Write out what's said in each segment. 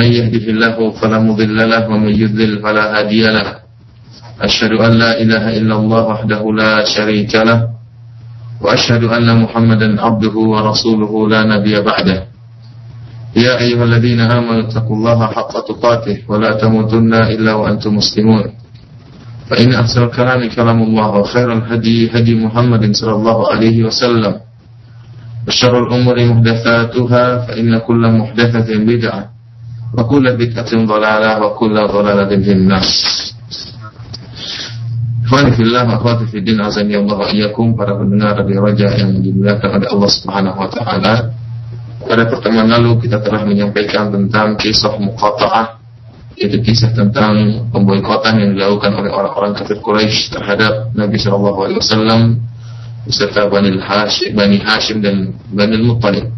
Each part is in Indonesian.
من يهده الله فلا مضل له ومن يضلل فلا هادي له أشهد أن لا إله إلا الله وحده لا شريك له وأشهد أن محمدا عبده ورسوله لا نبي بعده يا أيها الذين آمنوا اتقوا الله حق تقاته ولا تموتن إلا وأنتم مسلمون فإن أحسن الكلام كلام الله وخير الهدي هدي محمد صلى الله عليه وسلم وشر الأمور محدثاتها فإن كل محدثة بدعة وكل بدعة ضلالة وكل ضلالة في النار. Ikhwani fillah wa akhwati fid din, azani Allah wa iyyakum, para pendengar Radio Raja yang dimuliakan oleh Allah Subhanahu wa taala. Pada pertemuan lalu kita telah menyampaikan tentang kisah muqata'ah, yaitu kisah tentang pemboikotan yang dilakukan oleh orang-orang kafir Quraisy terhadap Nabi sallallahu alaihi wasallam beserta Bani Hashim dan Bani Muttalib.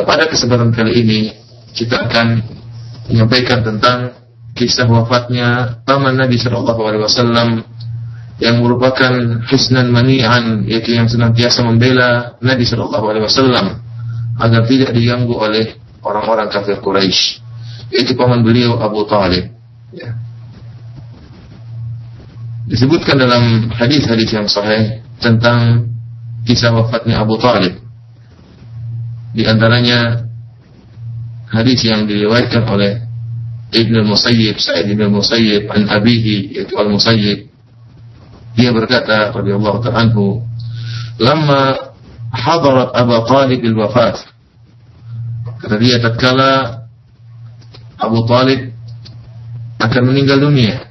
Pada kesempatan kali ini kita akan menyampaikan tentang kisah wafatnya paman Nabi sallallahu alaihi wasallam yang merupakan hisnan mani'an, yaitu yang senantiasa membela Nabi sallallahu alaihi wasallam agar tidak diganggu oleh orang-orang kafir Quraisy, yaitu paman beliau Abu Talib. Ya. Disebutkan dalam hadis-hadis yang sahih tentang kisah wafatnya Abu Talib. Di antaranya hadis yang diriwayatkan oleh Ibn al-Musayyib, Sa'id ibn al-Musayyib an abihi, yaitu al-Musayyib. Dia berkata radhiyallahu ta'ala anhu, "Lamma hadarat Abu Talib al-wafat." Kata dia, tatkala Abu Talib akan meninggal dunia,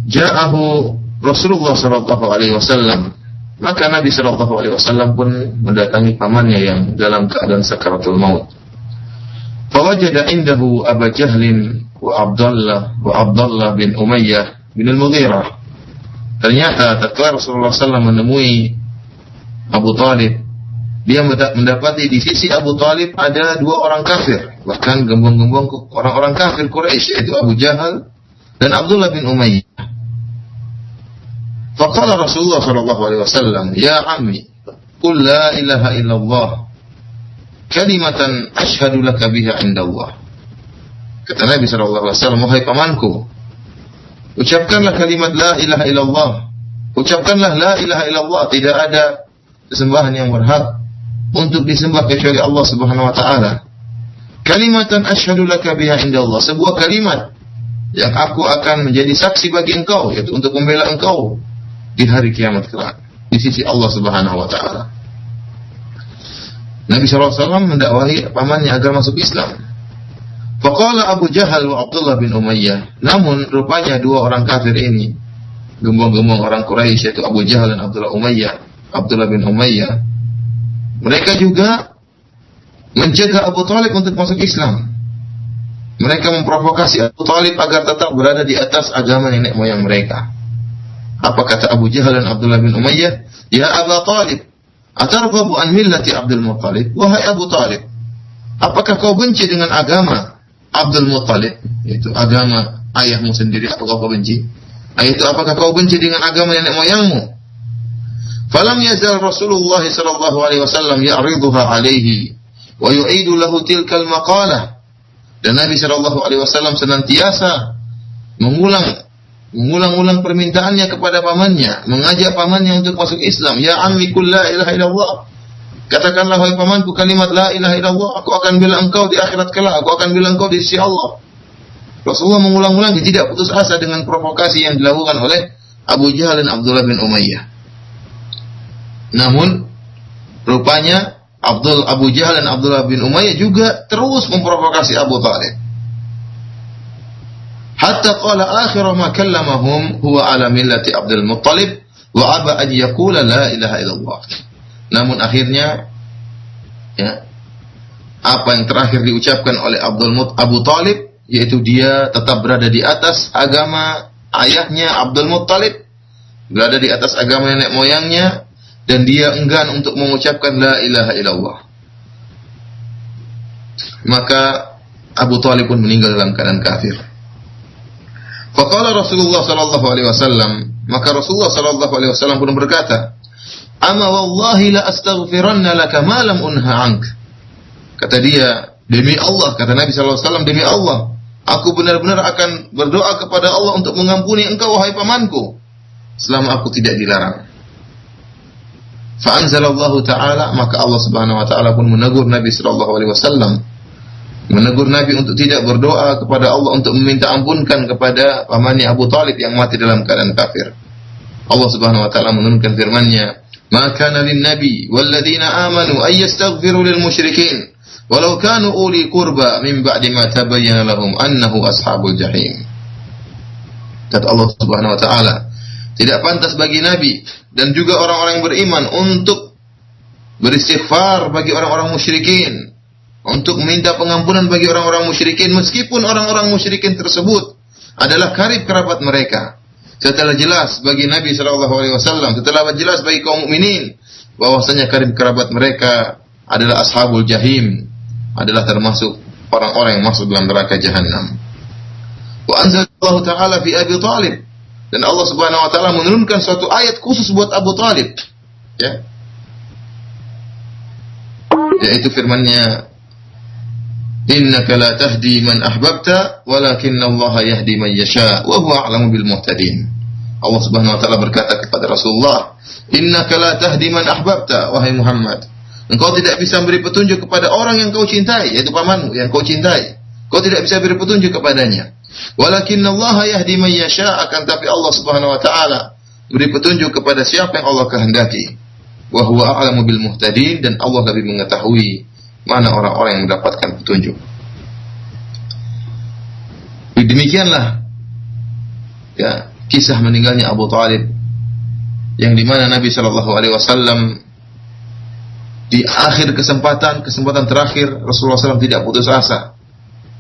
ja'ahu Rasulullah sallallahu alaihi wasallam, maka Nabi sallallahu alaihi wasallam pun mendatangi pamannya yang dalam keadaan sakaratul maut. Fawajada indahu Abu Jahlin wa Abdullah bin Umayyah bin al-Mughirah. Ternyata tatkala Rasulullah SAW menemui Abu Talib, dia mendapati di sisi Abu Talib ada dua orang kafir, bahkan gembong-gembong orang-orang kafir Quraisy, yaitu Abu Jahal dan Abdullah bin Umayyah. Faqala Rasulullah SAW, "Ya ammi, qul la ilaha illallah kalimatan ashhadu laka biha indallah." Kata Nabi SAW, "Wahai pamanku, ucapkanlah kalimat la ilaha illallah. Ucapkanlah la ilaha illallah, tidak ada sesembahan yang berhak untuk disembah kecuali Allah Subhanahu wa taala. Kalimatan ashhadu laka biha indallah, sebuah kalimat yang aku akan menjadi saksi bagi engkau, yaitu untuk membela engkau di hari kiamat kelak di sisi Allah Subhanahu wa taala." Nabi SAW mendakwahi pamannya agar masuk Islam. Faqala Abu Jahal wa Abdullah bin Umayyah. Namun rupanya dua orang kafir ini, gembong-gembong orang Quraisy, yaitu Abu Jahal dan Abdullah bin Umayyah, mereka juga mencegah Abu Talib untuk masuk Islam. Mereka memprovokasi Abu Talib agar tetap berada di atas agama nenek moyang mereka. Apa kata Abu Jahal dan Abdullah bin Umayyah? "Ya Abu Talib, atarghabu an millati Abdul Muttalib?" Wahai Abu Talib, apakah kau benci dengan agama Abdul Muttalib, yaitu agama ayahmu sendiri? Apakah kau benci? Yaitu apakah kau benci dengan agama nenek moyangmu? Falam yazal Rasulullah sallallahu alaihi wasallam ya'riduha alaihi wa yu'idu lahu tilkal maqalah. Dan Nabi sallallahu alaihi wasallam senantiasa mengulang-ulang permintaannya kepada pamannya, mengajak pamannya untuk masuk Islam. "Ya ammi qul la ilaha illallah." Katakanlah wahai pamanku kalimat la ilaha illallah, aku akan bela engkau di akhirat kelak, aku akan bela engkau di sisi Allah. Rasulullah mengulang-ulang, tidak putus asa dengan provokasi yang dilakukan oleh Abu Jahal dan Abdullah bin Umayyah. Namun rupanya Abu Jahal dan Abdullah bin Umayyah juga terus memprovokasi Abu Talib. Hatta qala akhiru ma kallamahum huwa ala millati Abdul Muttalib wa aba an yaqula la ilaha illallah. Namun akhirnya, ya, apa yang terakhir diucapkan oleh Abu Talib, yaitu dia tetap berada di atas agama ayahnya Abdul Muttalib, berada di atas agama nenek moyangnya, dan dia enggan untuk mengucapkan la ilaha illallah. Maka Abu Talib pun meninggal dalam keadaan kafir. Faqala Rasulullah sallallahu alaihi wasallam, maka Rasulullah sallallahu alaihi wasallam pun berkata, "Ama wallahi la astaghfiranna laka ma lam unha ank." Kata dia, Demi Allah, kata Nabi sallallahu alaihi wasallam, demi Allah, aku benar-benar akan berdoa kepada Allah untuk mengampuni engkau wahai pamanku selama aku tidak dilarang. Fa anzalallahu ta'ala, maka Allah Subhanahu wa taala pun menegur Nabi sallallahu alaihi wasallam, menegur Nabi untuk tidak berdoa kepada Allah untuk meminta ampunkan kepada pamannya Abu Talib yang mati dalam keadaan kafir. Allah Subhanahu wa taala menurunkan firman-Nya, "Ma kana lin-nabi wal ladzina amanu ay yastaghfiru lil musyrikin walau kanu uli qurba min ba'di ma tabayyana lahum annahu ashabul jahim." Kata Allah Subhanahu wa taala, tidak pantas bagi nabi dan juga orang-orang yang beriman untuk beristighfar bagi orang-orang musyrikin, untuk meminta pengampunan bagi orang-orang musyrikin meskipun orang-orang musyrikin tersebut adalah karib kerabat mereka. Setelah jelas bagi Nabi sallallahu alaihi wasallam, setelah jelas bagi kaum mukminin bahwasanya karib kerabat mereka adalah ashabul jahim, adalah termasuk orang-orang yang masuk dalam neraka jahanam. Wa anzalallahu ta'ala fi Abi Talib, dan Allah Subhanahu wa taala menurunkan suatu ayat khusus buat Abu Talib, ya. Yaitu firman-Nya, "Innaka la tahdi man ahbabta, walakinnallaha yahdi man yasha, wa huwa a'lamu bil muhtadin." Allah Subhanahu wa taala berkata kepada Rasulullah, "Innaka la tahdi man ahbabta," wahai Muhammad, engkau tidak bisa beri petunjuk kepada orang yang kau cintai, yaitu pamanmu yang kau cintai. Kau tidak bisa beri petunjuk kepadanya. Walakinnallaha yahdi man yasha, akan tapi Allah Subhanahu wa taala beri petunjuk kepada siapa yang Allah kehendaki. Wa huwa a'lamu bil muhtadin, dan Allah lebih mengetahui mana orang-orang yang mendapatkan petunjuk. Demikianlah ya kisah meninggalnya Abu Talib, yang dimana Nabi sallallahu alaihi wasallam di akhir kesempatan terakhir Rasulullah SAW tidak putus asa.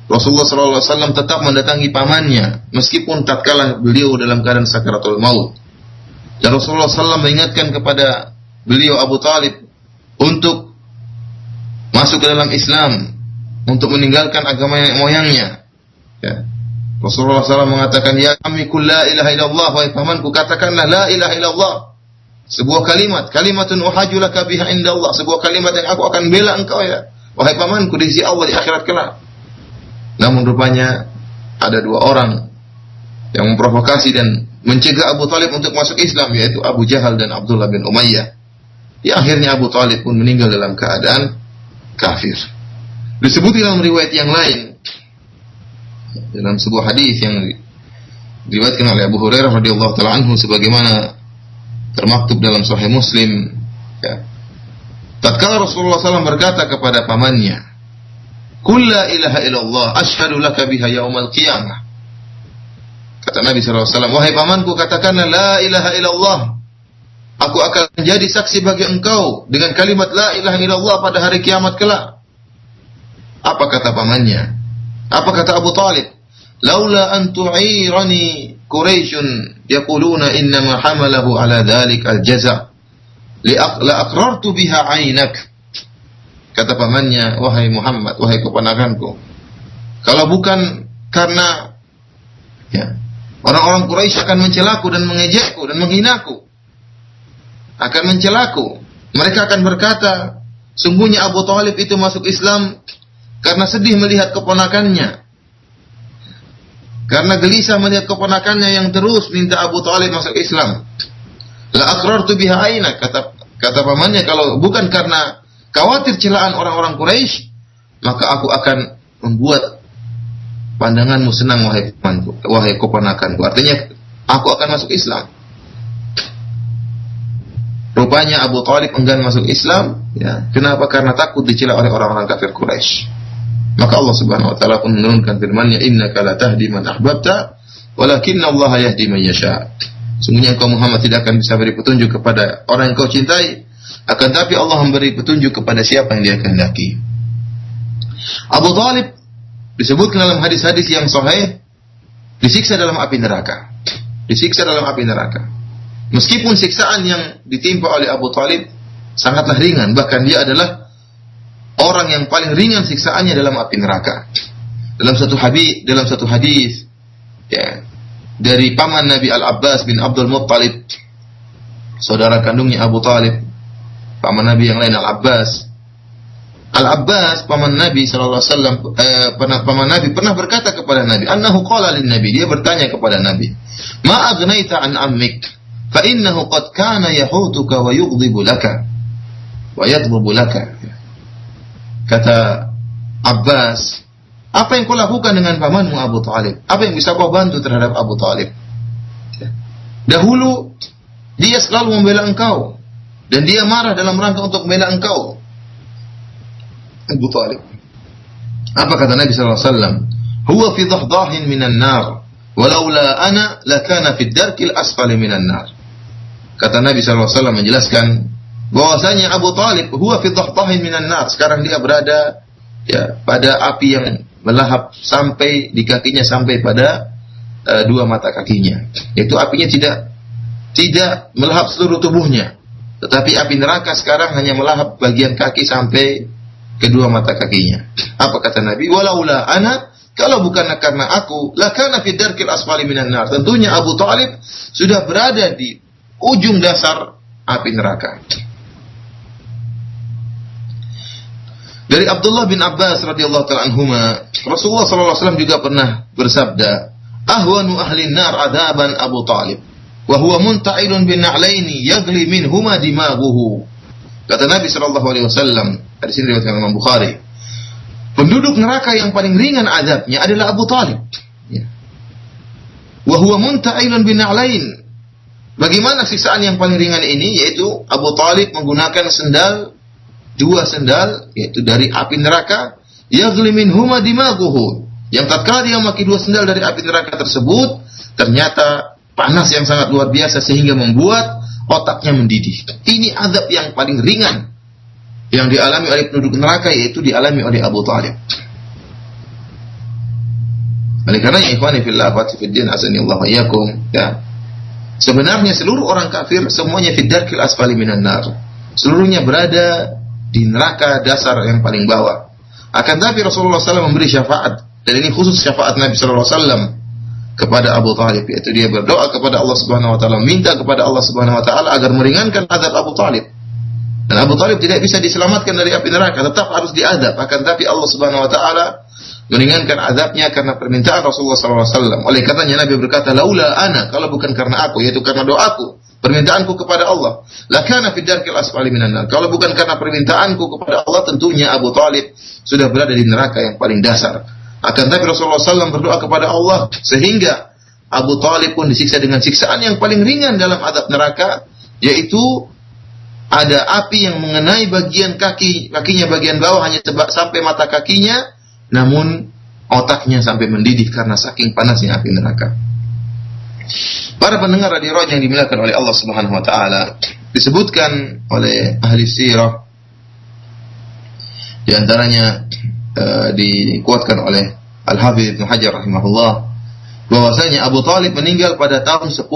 Rasulullah SAW tetap mendatangi pamannya meskipun tatkala beliau dalam keadaan sakaratul maut. Dan Rasulullah SAW mengingatkan kepada beliau Abu Talib untuk masuk ke dalam Islam, untuk meninggalkan agama moyangnya. Ya. Rasulullah SAW mengatakan, "Ya kami kul la ilaha illallah," wahai pamanku, katakanlah la ilaha illallah. Sebuah kalimatun uhaju laka biha indallah, sebuah kalimat yang aku akan bela engkau ya wahai pamanku di sisi Allah di akhirat kelak. Namun rupanya ada dua orang yang memprovokasi dan mencegah Abu Talib untuk masuk Islam, yaitu Abu Jahal dan Abdullah bin Umayyah. Di akhirnya Abu Talib pun meninggal dalam keadaan kafir. Disebut dalam riwayat yang lain, dalam sebuah hadis yang diriwayatkan oleh Abu Hurairah radhiyallahu taala anhu, sebagaimana termaktub dalam Sahih Muslim, ya. Tatkala Rasulullah SAW berkata kepada pamannya, "Qul la ilaha illallah asyhadu laka biha yaumal qiyamah." Kata Nabi SAW, "Wahai pamanku, katakanlah la ilaha illallah. Aku akan menjadi saksi bagi engkau dengan kalimat la ilaha illallah pada hari kiamat kelak." Apa kata pamannya? Apa kata Abu Talib? "Laula an tu'irani Quraisyun yaquluna innama hamalahu ala dhalik al-jaza' la aqrartu biha 'ainak." Kata pamannya, "Wahai Muhammad, wahai keponakanku, kalau bukan karena ya, orang-orang Quraisy akan mencelaku dan mengejekku dan menghinaku, akan mencelaku. Mereka akan berkata, sungguhnya Abu Talib itu masuk Islam karena sedih melihat keponakannya, karena gelisah melihat keponakannya yang terus minta Abu Talib masuk Islam. La aqrartu biha ainak." Kata pamannya, kalau bukan karena khawatir celaan orang-orang Quraisy, maka aku akan membuat pandanganmu senang wahai pamanku, wahai keponakanku. Artinya aku akan masuk Islam. Rupanya Abu Talib enggan masuk Islam, ya. Kenapa? Karena takut dicela oleh orang-orang kafir Quraisy. Maka Allah Subhanahu wa taala pun menurunkan firman-Nya, "Innaka la tahdi man ahbabta, walakinnallaha yahdi man yasha." Sungguhnya engkau Muhammad tidak akan bisa beri petunjuk kepada orang yang kau cintai, akan tapi Allah memberi petunjuk kepada siapa yang Dia kehendaki. Abu Talib disebutkan dalam hadis-hadis yang sahih disiksa dalam api neraka. Disiksa dalam api neraka. Meskipun siksaan yang ditimpa oleh Abu Talib sangatlah ringan, bahkan dia adalah orang yang paling ringan siksaannya dalam api neraka. Dalam satu hadis ya, dari paman Nabi Al-Abbas bin Abdul Muttalib, saudara kandungnya Abu Talib, paman Nabi yang lain Al-Abbas. Al-Abbas paman Nabi sallallahu alaihi wasallam paman Nabi pernah berkata kepada Nabi, annahu qala lin Nabi, dia bertanya kepada Nabi, "Ma aghnaita an ammik fa innahu qad kana yahutuka wa yughdibu laka wa yadhbubu laka." Kata Abbas, apa yang kau lakukan dengan pamanmu Abu Talib? Apa yang bisa kau bantu terhadap Abu Talib? Dahulu dia selalu membela engkau dan dia marah dalam rangka untuk membela engkau, Abu Talib. Apa kata Nabi sallallahu alaihi wasallam? Huwa fi dhahdahin minan nar, walaula ana lakana fi darkil asfali minan nar. Kata Nabi sallallahu alaihi wasallam menjelaskan bahwasanya Abu Talib huwa fi dhahdahin minan nar, sekarang dia berada pada api yang melahap sampai di kakinya, sampai pada dua mata kakinya. Itu apinya tidak melahap seluruh tubuhnya, tetapi api neraka sekarang hanya melahap bagian kaki sampai kedua mata kakinya. Apa kata Nabi? Walaula ana, kalau bukan karena aku, lakana fi darkil asfali minan nar. Tentunya Abu Talib sudah berada di ujung dasar api neraka. Dari Abdullah bin Abbas radhiyallahu ta'ala anhuma, Rasulullah sallallahu alaihi wasallam juga pernah bersabda, ahwanu ahli nar adaban Abu Talib, wa huwa munta'ilun bin na'laini yaghli minhuma dimaghuhu. Kata Nabi sallallahu alaihi wasallam, hadis ini riwayat Imam Bukhari, penduduk neraka yang paling ringan azabnya adalah Abu Talib. Wa huwa munta'ilun bin na'lain. Bagaimana siksaan yang paling ringan ini? Yaitu Abu Talib menggunakan dua sendal, yaitu dari api neraka, yaghli minhuma dimaghuhu. Yang tatkala dia memakai dua sendal dari api neraka tersebut, ternyata panas yang sangat luar biasa sehingga membuat otaknya mendidih. Ini azab yang paling ringan yang dialami oleh penduduk neraka, yaitu dialami oleh Abu Talib. Oleh karena ikhwani fillah wa fiddin azanillahu iyyakum, ya. Sebenarnya seluruh orang kafir semuanya fi darkil asfali minan nar. Seluruhnya berada di neraka dasar yang paling bawah. Akan tapi Rasulullah SAW memberi syafaat, dan ini khusus syafaat Nabi SAW kepada Abu Talib, yaitu dia berdoa kepada Allah Subhanahu wa taala, minta kepada Allah Subhanahu wa taala agar meringankan azab Abu Talib. Dan Abu Talib tidak bisa diselamatkan dari api neraka, tetap harus diazab. Akan tapi Allah Subhanahu wa taala meringankan azabnya karena permintaan Rasulullah SAW. Oleh karenanya Nabi berkata, laula ana, kalau bukan karena aku, yaitu karena doaku, permintaanku kepada Allah, lakana fid darkil asfali minan nar. Kalau bukan karena permintaanku kepada Allah, tentunya Abu Talib sudah berada di neraka yang paling dasar. Akan tapi Rasulullah SAW berdoa kepada Allah sehingga Abu Talib pun disiksa dengan siksaan yang paling ringan dalam azab neraka, yaitu ada api yang mengenai bagian kakinya bagian bawah hanya sampai mata kakinya, namun otaknya sampai mendidih karena saking panasnya api neraka. Para pendengar radio yang dimuliakan oleh Allah Subhanahu wa taala, disebutkan oleh ahli sirah, di antaranya dikuatkan oleh Al-Hafidz Ibnu Hajar rahimahullah, bahwasanya Abu Talib meninggal pada tahun 10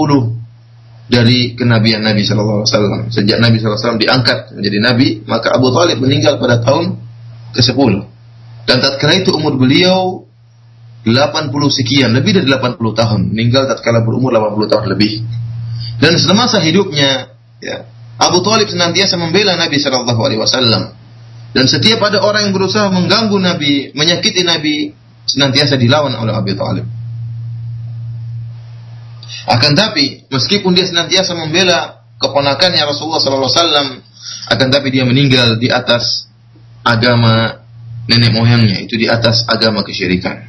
dari kenabian Nabi sallallahu alaihi wasallam. Sejak Nabi sallallahu alaihi wasallam diangkat menjadi nabi, maka Abu Talib meninggal pada tahun ke-10. Dan tatkala itu umur beliau 80 sekian, lebih dari 80 tahun, meninggal tatkala berumur 80 tahun lebih. Dan semasa hidupnya, ya, Abu Talib senantiasa membela Nabi sallallahu alaihi wasallam. Dan setiap ada orang yang berusaha mengganggu Nabi, menyakiti Nabi, senantiasa dilawan oleh Abu Talib. Akan tapi, meskipun dia senantiasa membela keponakannya Rasulullah sallallahu alaihi wasallam, akan tapi dia meninggal di atas agama nenek moyangnya, itu di atas agama kesyirikan.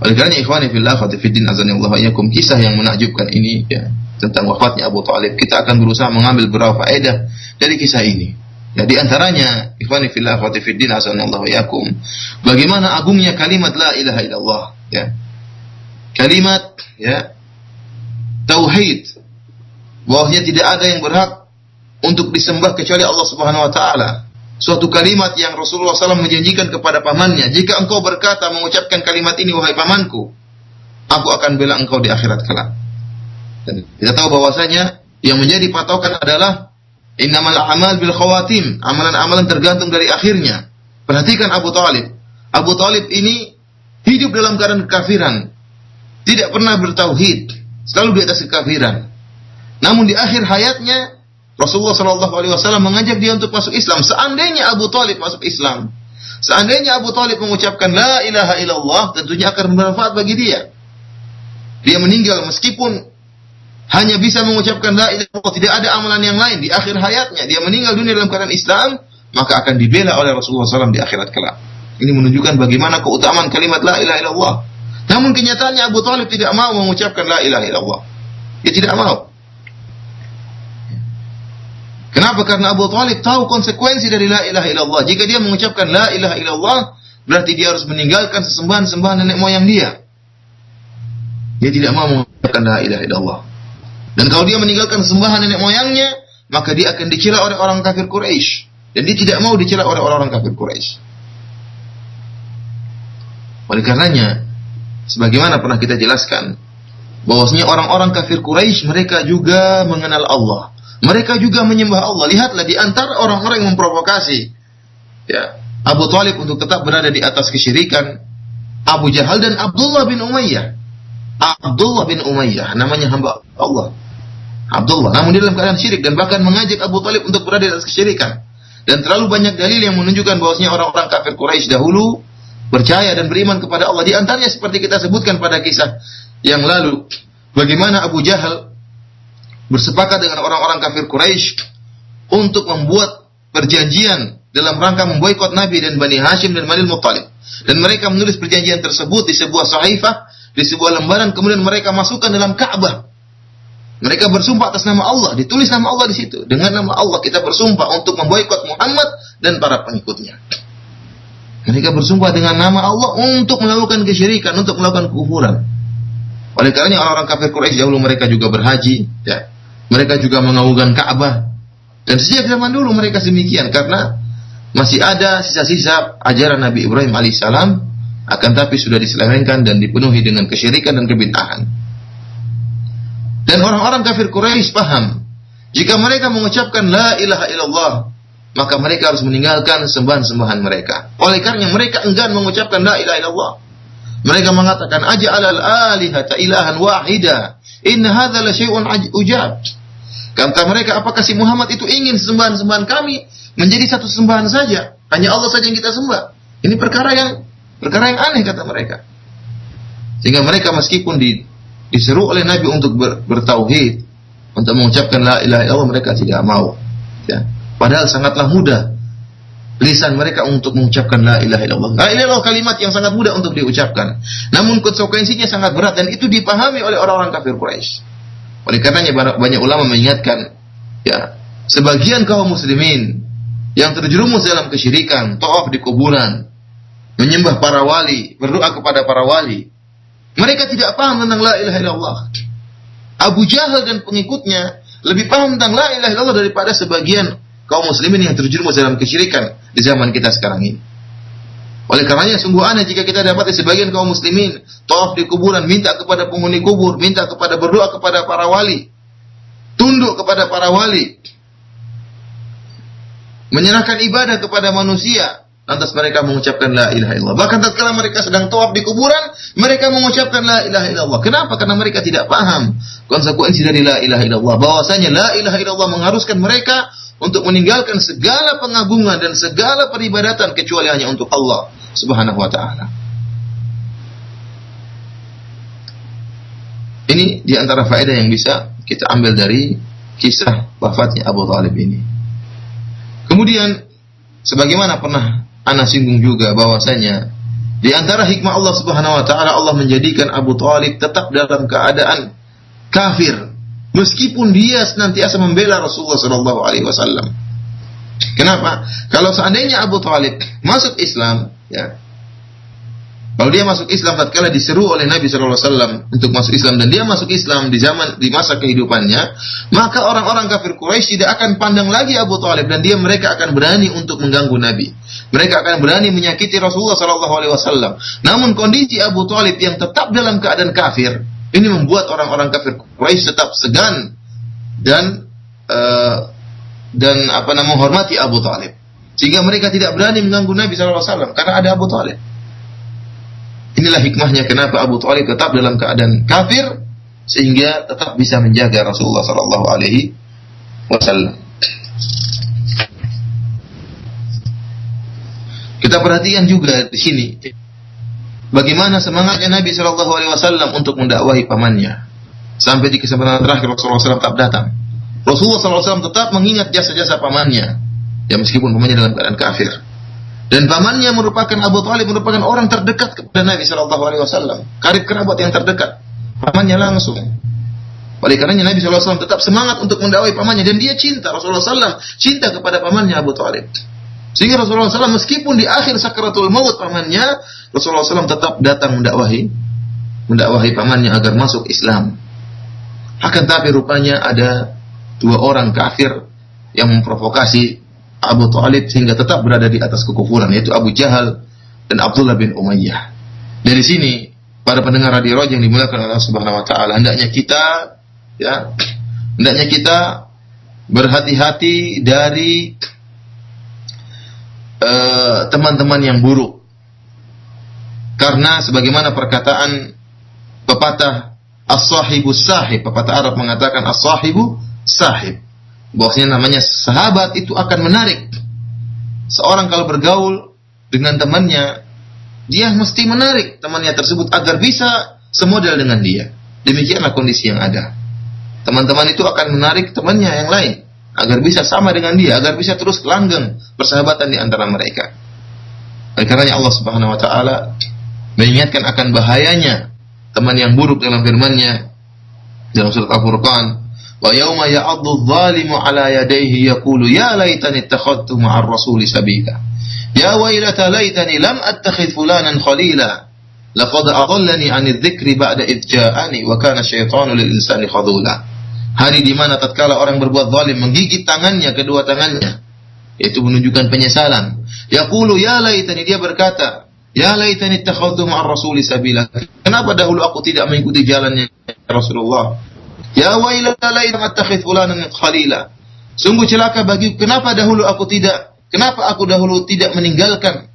Oleh karena ikhwani fillah wa fiddin azanillahu iyyakum, kisah yang menakjubkan ini, ya, tentang wafatnya Abu Talib, kita akan berusaha mengambil beberapa faedah dari kisah ini. Ya, di antaranya ikhwani fillah wa fiddin azanillahu iyyakum, bagaimana agungnya kalimat la ilaha illallah, ya. Kalimat, ya, tauhid, bahwasanya tidak ada yang berhak untuk disembah kecuali Allah Subhanahu wa taala. Suatu kalimat yang Rasulullah SAW menjanjikan kepada pamannya, jika engkau berkata mengucapkan kalimat ini, wahai pamanku, aku akan bela engkau di akhirat kelak. Dan kita tahu bahwasanya yang menjadi patokan adalah innamal a'mal bil khawatim, amalan-amalan tergantung dari akhirnya. Perhatikan Abu Talib. Abu Talib ini hidup dalam keadaan kekafiran, tidak pernah bertauhid, selalu di atas kekafiran. Namun di akhir hayatnya Rasulullah Shallallahu Alaihi Wasallam mengajak dia untuk masuk Islam. Seandainya Abu Thalib masuk Islam, seandainya Abu Thalib mengucapkan la ilaha illallah, tentunya akan bermanfaat bagi dia. Dia meninggal meskipun hanya bisa mengucapkan la ilaha illallah, tidak ada amalan yang lain di akhir hayatnya. Dia meninggal dunia dalam keadaan Islam, maka akan dibela oleh Rasulullah SAW di akhirat kelak. Ini menunjukkan bagaimana keutamaan kalimat la ilaha illallah. Namun kenyataannya Abu Thalib tidak mau mengucapkan la ilaha illallah. Dia tidak mau. Kenapa? Karena Abu Thalib tahu konsekuensi dari la ilaha illallah. Jika dia mengucapkan la ilaha illallah, berarti dia harus meninggalkan sesembahan-sembahan nenek moyang dia. Dia tidak mau mengucapkan la ilaha illallah. Dan kalau dia meninggalkan sembahan nenek moyangnya, maka dia akan dicela oleh orang kafir Quraisy. Dan dia tidak mau dicela oleh orang kafir Quraisy. Oleh karenanya, sebagaimana pernah kita jelaskan, bahwasanya orang-orang kafir Quraisy mereka juga mengenal Allah. Mereka juga menyembah Allah. Lihatlah di antara orang-orang yang memprovokasi ya, Abu Thalib untuk tetap berada di atas kesyirikan, Abu Jahal dan Abdullah bin Umayyah. Abdullah bin Umayyah namanya hamba Allah. Abdullah, namun dia dalam keadaan syirik dan bahkan mengajak Abu Thalib untuk berada di atas kesyirikan. Dan terlalu banyak dalil yang menunjukkan bahwasanya orang-orang kafir Quraisy dahulu percaya dan beriman kepada Allah. Di antaranya seperti kita sebutkan pada kisah yang lalu, bagaimana Abu Jahal bersepakat dengan orang-orang kafir Quraisy untuk membuat perjanjian dalam rangka memboikot Nabi dan Bani Hashim dan Bani Muttalib. Dan mereka menulis perjanjian tersebut di sebuah sahifah, di sebuah lembaran, kemudian mereka masukkan dalam Ka'bah. Mereka bersumpah atas nama Allah, ditulis nama Allah di situ. Dengan nama Allah kita bersumpah untuk memboikot Muhammad dan para pengikutnya. Mereka bersumpah dengan nama Allah untuk melakukan kesyirikan, untuk melakukan kekufuran. Oleh karenanya orang-orang kafir Quraisy dahulu mereka juga berhaji, ya. Mereka juga mengagungkan Ka'bah. Dan sejak zaman dulu mereka demikian karena masih ada sisa-sisa ajaran Nabi Ibrahim alaihissalam, akan tapi sudah diselewengkan dan dipenuhi dengan kesyirikan dan kebid'ahan. Dan orang-orang kafir Quraisy paham, jika mereka mengucapkan la ilaha illallah, maka mereka harus meninggalkan sembahan-sembahan mereka. Oleh karena mereka enggan mengucapkan la ilaha illallah. Mereka mengatakan aja'alal alihata ilahan wahida, in hadza la syai'un ujab. Kata mereka, apakah si Muhammad itu ingin sembahan-sembahan kami menjadi satu sembahan saja? Hanya Allah saja yang kita sembah. Ini perkara yang aneh, kata mereka. Sehingga mereka meskipun diseru oleh Nabi untuk bertauhid, untuk mengucapkan la ilaha illallah, mereka tidak mau. Ya. Padahal sangatlah mudah lisan mereka untuk mengucapkan la ilaha illallah. La ilaha illallah kalimat yang sangat mudah untuk diucapkan. Namun konsekuensinya sangat berat dan itu dipahami oleh orang-orang kafir Quraisy. Oleh karenanya banyak ulama mengingatkan, ya, sebagian kaum muslimin yang terjerumus dalam kesyirikan, tawaf di kuburan, menyembah para wali, berdoa kepada para wali, mereka tidak paham tentang la ilaha illallah. Abu Jahal dan pengikutnya lebih paham tentang la ilaha illallah daripada sebagian kaum muslimin yang terjerumus dalam kesyirikan di zaman kita sekarang ini. Oleh karenanya sungguh aneh jika kita dapati sebagian kaum muslimin tawaf di kuburan, minta kepada penghuni kubur, minta kepada berdoa kepada para wali, tunduk kepada para wali, menyerahkan ibadah kepada manusia, lantas mereka mengucapkan la ilaha illallah. Bahkan tatkala mereka sedang tawaf di kuburan, mereka mengucapkan la ilaha illallah. Kenapa? Karena mereka tidak paham konsekuensi dari la ilaha illallah. Bahwasanya la ilaha illallah mengharuskan mereka untuk meninggalkan segala pengagungan dan segala peribadatan kecuali hanya untuk Allah Subhanahu wa ta'ala. Ini di antara faedah yang bisa kita ambil dari kisah wafatnya Abu Thalib ini. Kemudian sebagaimana pernah ana singgung juga bahwasanya di antara hikmah Allah Subhanahu wa ta'ala, Allah menjadikan Abu Thalib tetap dalam keadaan kafir meskipun dia senantiasa membela Rasulullah sallallahu alaihi wasallam. Kenapa? Kalau seandainya Abu Thalib masuk Islam, ya. Kalau dia masuk Islam tatkala diseru oleh Nabi sallallahu alaihi wasallam untuk masuk Islam dan dia masuk Islam di masa kehidupannya, maka orang-orang kafir Quraisy tidak akan pandang lagi Abu Thalib dan mereka akan berani untuk mengganggu Nabi. Mereka akan berani menyakiti Rasulullah sallallahu alaihi wasallam. Namun kondisi Abu Thalib yang tetap dalam keadaan kafir, ini membuat orang-orang kafir Quraisy tetap segan dan menghormati Abu Thalib. Sehingga mereka tidak berani mengganggu Nabi sallallahu alaihi wasallam karena ada Abu Thalib. Inilah hikmahnya kenapa Abu Thalib tetap dalam keadaan kafir sehingga tetap bisa menjaga Rasulullah sallallahu alaihi wasallam. Kita perhatikan juga di sini bagaimana semangatnya Nabi Shallallahu Alaihi Wasallam untuk mendakwahi pamannya. Sampai di kesempatan terakhir Rasulullah SAW tetap datang. Rasulullah SAW tetap mengingat jasa-jasa pamannya, ya meskipun pamannya dalam keadaan kafir. Dan pamannya merupakan Abu Talib, merupakan orang terdekat kepada Nabi Shallallahu Alaihi Wasallam, karib kerabat yang terdekat. Pamannya langsung. Oleh karenanya Nabi SAW tetap semangat untuk mendakwahi pamannya, dan dia cinta, Rasulullah SAW cinta kepada pamannya Abu Talib. Sehingga Rasulullah SAW meskipun di akhir sakaratul maut pamannya, Rasulullah SAW tetap datang mendakwahi pamannya agar masuk Islam. Akan tapi rupanya ada dua orang kafir yang memprovokasi Abu Talib sehingga tetap berada di atas kekufuran, yaitu Abu Jahal dan Abdullah bin Umayyah. Dari sini, para pendengar Radio Roja yang dimuliakan Allah Subhanahu wa taala, hendaknya kita berhati-hati dari teman-teman yang buruk. Karena sebagaimana perkataan pepatah as-sahibu sahib, pepatah Arab mengatakan as-sahibu sahib, bahwasanya namanya sahabat itu akan menarik. Seorang kalau bergaul dengan temannya, dia mesti menarik temannya tersebut agar bisa semodel dengan dia. Demikianlah kondisi yang ada. Teman-teman itu akan menarik temannya yang lain agar bisa sama dengan dia, agar bisa terus langgeng persahabatan di antara mereka. Oleh karenanya Allah Subhanahu wa taala mengingatkan akan bahayanya teman yang buruk dalam firman-Nya dalam surat Al-Furqan, wa yauma ya'addu adh-dhalimu 'ala yadayhi yaqulu ya laitani ittakhadtu ma'ar rasuli sabila ya wailata laitani lam attakhidh fulanan khalila laqad adallani 'anil dzikri ba'da idh ja'ani wa kana syaitanu lil insani khadula. Hari di mana tatkala orang berbuat zalim menggigit tangannya, kedua tangannya, yaitu menunjukkan penyesalan. Yaqulu ya laitani, dia berkata, ya laitani ittakhadtu ma'ar rasuli sabila. Kenapa dahulu aku tidak mengikuti jalannya Rasulullah? Ya wailata laitani attakhidh fulanan khalila. Sungguh celaka bagiku, kenapa aku dahulu tidak meninggalkan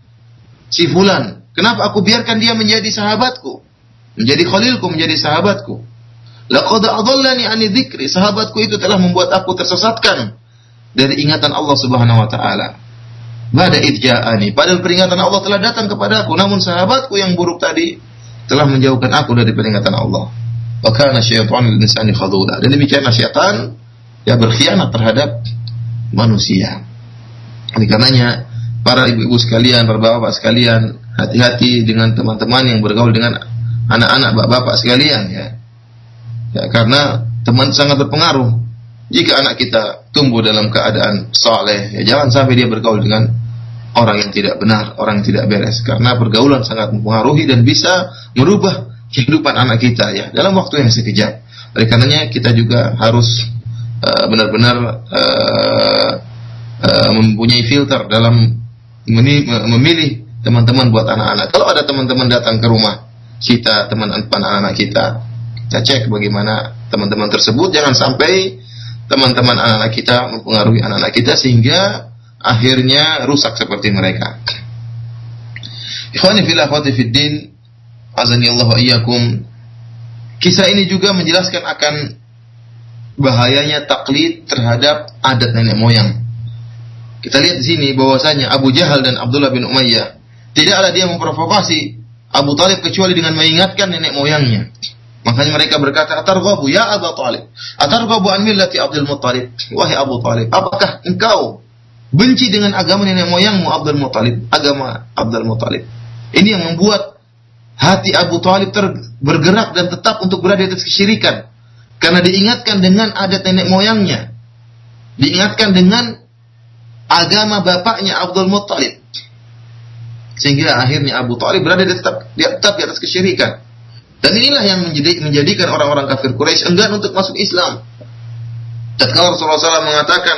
si fulan? Kenapa aku biarkan dia menjadi sahabatku? Menjadi khalilku, menjadi sahabatku. Laqad adallani 'ani dzikri. Sahabatku itu telah membuat aku tersesatkan dari ingatan Allah Subhanahu wa taala. Ba'da idh ja'ani, padahal peringatan Allah telah datang kepadaku, namun sahabatku yang buruk tadi telah menjauhkan aku dari peringatan Allah. Wa kana syaitanu lil insani khadula. Dan demikianlah syaitan ya berkhianat terhadap manusia. Oleh karenanya para ibu-ibu sekalian, para bapak-bapak sekalian, hati-hati dengan teman-teman yang bergaul dengan anak-anak bapak-bapak sekalian ya. Ya, karena teman sangat berpengaruh. Jika anak kita tumbuh dalam keadaan saleh, ya jangan sampai dia bergaul dengan orang yang tidak benar, orang yang tidak beres. Karena pergaulan sangat mempengaruhi dan bisa merubah kehidupan anak kita ya dalam waktu yang sekejap. Oleh karenanya kita juga harus benar-benar mempunyai filter dalam memilih teman-teman buat anak-anak. Kalau ada teman-teman datang ke rumah kita, teman anak-anak kita cek bagaimana teman-teman tersebut, jangan sampai teman-teman anak-anak kita mempengaruhi anak-anak kita sehingga akhirnya rusak seperti mereka. Ikhwani fillah akhwati fid din, azani Allah wa iyyakum. Kisah ini juga menjelaskan akan bahayanya taklid terhadap adat nenek moyang. Kita lihat di sini bahwasanya Abu Jahal dan Abdullah bin Umayyah tidaklah dia memprovokasi Abu Talib kecuali dengan mengingatkan nenek moyangnya. Makanya mereka berkata, atarghabu ya Abu Talib, atarghabu an millati Abdul Muttalib. Wahai Abu Talib, apakah engkau benci dengan agama nenek moyangmu Abdul Muttalib, agama Abdul Muttalib? Ini yang membuat hati Abu Talib bergerak dan tetap untuk berada di atas kesyirikan. Karena diingatkan dengan adat nenek moyangnya, diingatkan dengan agama bapaknya Abdul Muttalib, sehingga akhirnya Abu Talib berada tetap di atas kesyirikan. Dan inilah yang menjadikan orang-orang kafir Quraisy enggan untuk masuk Islam. Tatkala Rasulullah SAW mengatakan,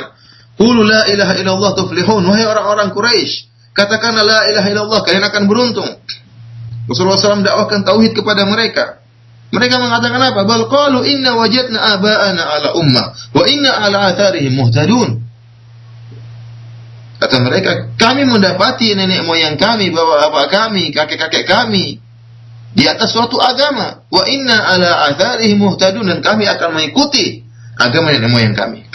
"Qulu la ilaha illallah tuflihun." Wahai orang-orang Quraisy, katakanlah la ilaha illallah, kalian akan beruntung. Rasulullah SAW dakwahkan tauhid kepada mereka. Mereka mengatakan apa? Bal qalu inna wajadna aba'ana ala ummah wa inna ala atharihim muhtadun. Kata mereka, kami mendapati nenek moyang kami, bapak-bapak kami, kakek-kakek kami di atas suatu agama, wa inna ala atharihim muhtadun, dan kami akan mengikuti agama nenek moyang kami.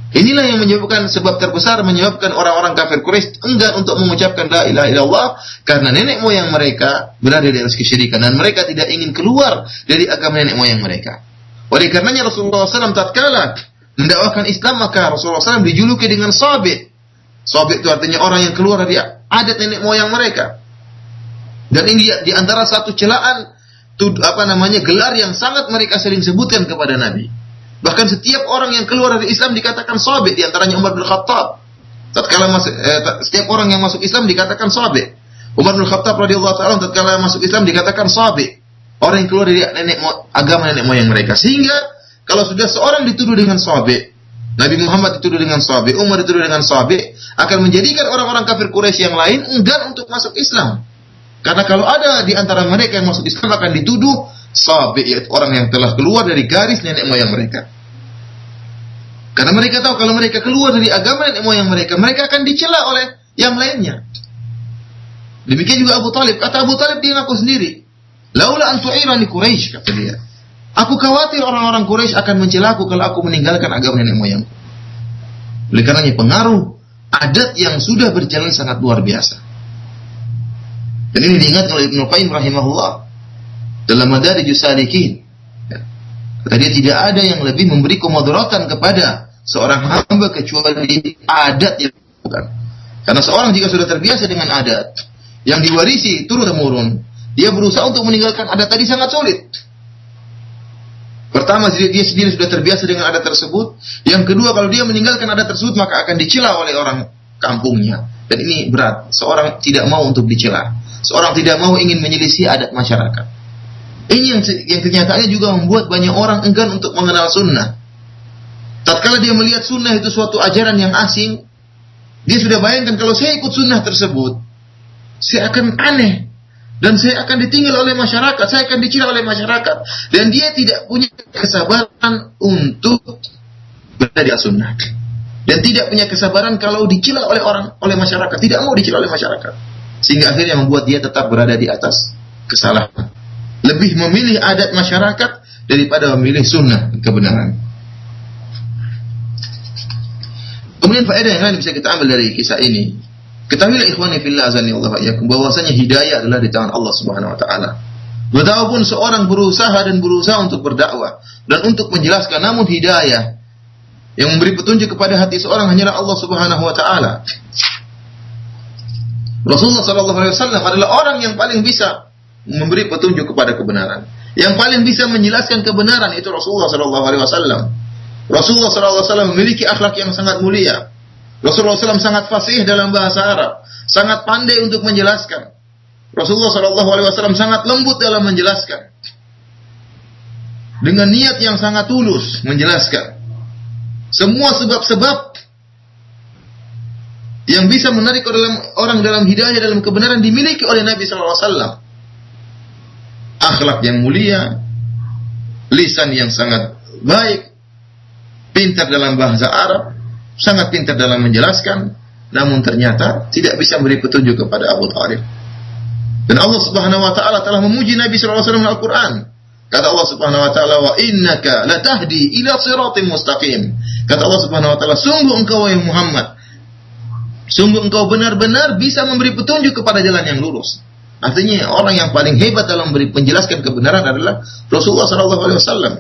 Inilah yang menyebabkan sebab terbesar menyebabkan orang-orang kafir Quraisy enggan untuk mengucapkan la ilaha illallah karena nenek moyang mereka berada di atas kesyirikan dan mereka tidak ingin keluar dari agama nenek moyang mereka. Oleh karenanya Rasulullah SAW tatkala mendakwahkan Islam maka Rasulullah SAW dijuluki dengan Sabi'. Sabi' itu artinya orang yang keluar dari adat nenek moyang mereka. Dan ini di antara satu celaan gelar yang sangat mereka sering sebutkan kepada Nabi. Bahkan setiap orang yang keluar dari Islam dikatakan Sabi', di antaranya Umar bin Khattab. Setiap orang yang masuk Islam dikatakan Sabi'. Umar bin Khattab radhiyallahu ta'ala tatkala masuk Islam dikatakan Sabi'. Orang yang keluar dari agama nenek moyang mereka. Sehingga kalau sudah seorang dituduh dengan Sabi', Nabi Muhammad dituduh dengan Sabi', Umar dituduh dengan Sabi', akan menjadikan orang-orang kafir Quraisy yang lain enggan untuk masuk Islam. Karena kalau ada di antara mereka yang masuk Islam akan dituduh Sabi', yaitu orang yang telah keluar dari garis nenek moyang mereka. Karena mereka tahu kalau mereka keluar dari agama nenek moyang mereka, mereka akan dicela oleh yang lainnya. Demikian juga Abu Talib. Kata Abu Talib dia ngaku sendiri. Laula an tu'irani Quraisy, kata dia. Aku khawatir orang-orang Quraisy akan mencelaku kalau aku meninggalkan agama nenek moyangku. Oleh karenanya pengaruh adat yang sudah berjalan sangat luar biasa. Dan ini diingat oleh Ibnu Qayyim rahimahullah dalam Madarijus Salikin. Kata dia tidak ada yang lebih memberi kemudaratan kepada seorang hamba kecuali adat yang bukan. Karena seorang jika sudah terbiasa dengan adat yang diwarisi turun-temurun, dia berusaha untuk meninggalkan adat tadi sangat sulit. Pertama, dia sendiri sudah terbiasa dengan adat tersebut. Yang kedua, kalau dia meninggalkan adat tersebut maka akan dicela oleh orang kampungnya. Dan ini berat. Seorang tidak mau untuk dicela. Seorang tidak mau ingin menyelisih adat masyarakat. Ini yang kenyataannya juga membuat banyak orang enggan untuk mengenal sunnah. Tatkala dia melihat sunnah itu suatu ajaran yang asing, dia sudah bayangkan kalau saya ikut sunnah tersebut, saya akan aneh. Dan saya akan ditinggal oleh masyarakat, saya akan dicela oleh masyarakat. Dan dia tidak punya kesabaran untuk berada di sunnah. Dan tidak punya kesabaran kalau dicela oleh masyarakat, tidak mau dicela oleh masyarakat. Sehingga akhirnya membuat dia tetap berada di atas kesalahan. Lebih memilih adat masyarakat daripada memilih sunnah kebenaran. Kemudian faedah yang lain bisa kita ambil dari kisah ini. Ketahuilah ikhwani fillah azani Allah wa iyyakum bahwasanya hidayah adalah di tangan Allah Subhanahu wa taala. Betapapun seorang berusaha untuk berdakwah dan untuk menjelaskan, namun hidayah yang memberi petunjuk kepada hati seorang hanyalah Allah Subhanahu wa taala. Rasulullah sallallahu alaihi wasallam adalah orang yang paling bisa memberi petunjuk kepada kebenaran. Yang paling bisa menjelaskan kebenaran itu Rasulullah sallallahu alaihi wasallam. Rasulullah sallallahu alaihi wasallam memiliki akhlak yang sangat mulia. Rasulullah SAW sangat fasih dalam bahasa Arab, sangat pandai untuk menjelaskan. Rasulullah SAW sangat lembut dalam menjelaskan, dengan niat yang sangat tulus menjelaskan. Semua sebab-sebab yang bisa menarik orang dalam hidayah, dalam kebenaran dimiliki oleh Nabi SAW. Akhlak yang mulia, lisan yang sangat baik, pintar dalam bahasa Arab, sangat pintar dalam menjelaskan, namun ternyata tidak bisa memberi petunjuk kepada Abu Talib. Dan Allah Subhanahu wa taala telah memuji Nabi sallallahu alaihi wasallam dalam Al-Qur'an. Kata Allah Subhanahu wa taala, "Wa innaka latahdi ila siratim mustaqim." Kata Allah Subhanahu wa taala, sungguh engkau wahai Muhammad, sungguh engkau benar-benar bisa memberi petunjuk kepada jalan yang lurus. Artinya orang yang paling hebat dalam memberi penjelaskan kebenaran adalah Rasulullah sallallahu alaihi wasallam.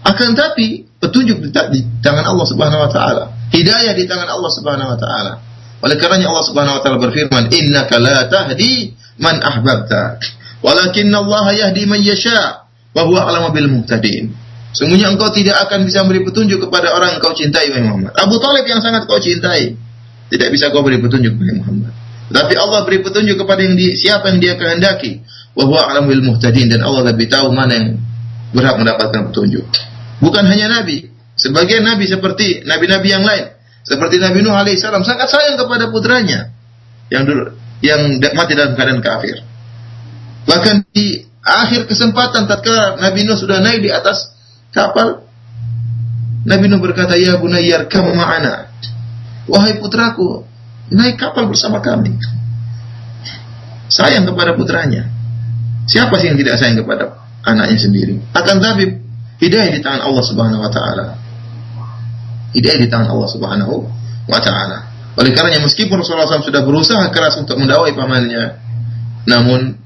Akan tapi petunjuk di tangan Allah Subhanahu wa taala. Hidayah di tangan Allah Subhanahu wa taala. Oleh karenanya Allah Subhanahu wa taala berfirman, "Innaka la tahdi man ahbabta, walakinna Allah yahdi man yasha, wa huwa a'lamu bil muhtadin." Sungguhnya engkau tidak akan bisa memberi petunjuk kepada orang yang kau cintai, wahai Muhammad. Abu Talib yang sangat kau cintai, tidak bisa kau beri petunjuk kepada Muhammad. Tapi Allah beri petunjuk kepada siapa yang Dia kehendaki. Wa huwa a'lamu bil muhtadin, dan Allah lebih tahu mana yang berhak mendapatkan petunjuk. Bukan hanya Nabi, sebagian Nabi seperti Nabi-Nabi yang lain, seperti Nabi Nuh alaihissalam sangat sayang kepada putranya yang mati dalam keadaan kafir. Bahkan di akhir kesempatan tatkala Nabi Nuh sudah naik di atas kapal, Nabi Nuh berkata, "Ya bunayya irkam ma'ana." Wahai putraku, naik kapal bersama kami. Sayang kepada putranya. Siapa sih yang tidak sayang kepada anaknya sendiri? Akan tapi hidayah di tangan Allah Subhanahu wa taala. Hidayah di tangan Allah Subhanahu wa taala. Oleh karenanya meskipun Rasulullah SAW sudah berusaha keras untuk mendakwai pamannya, namun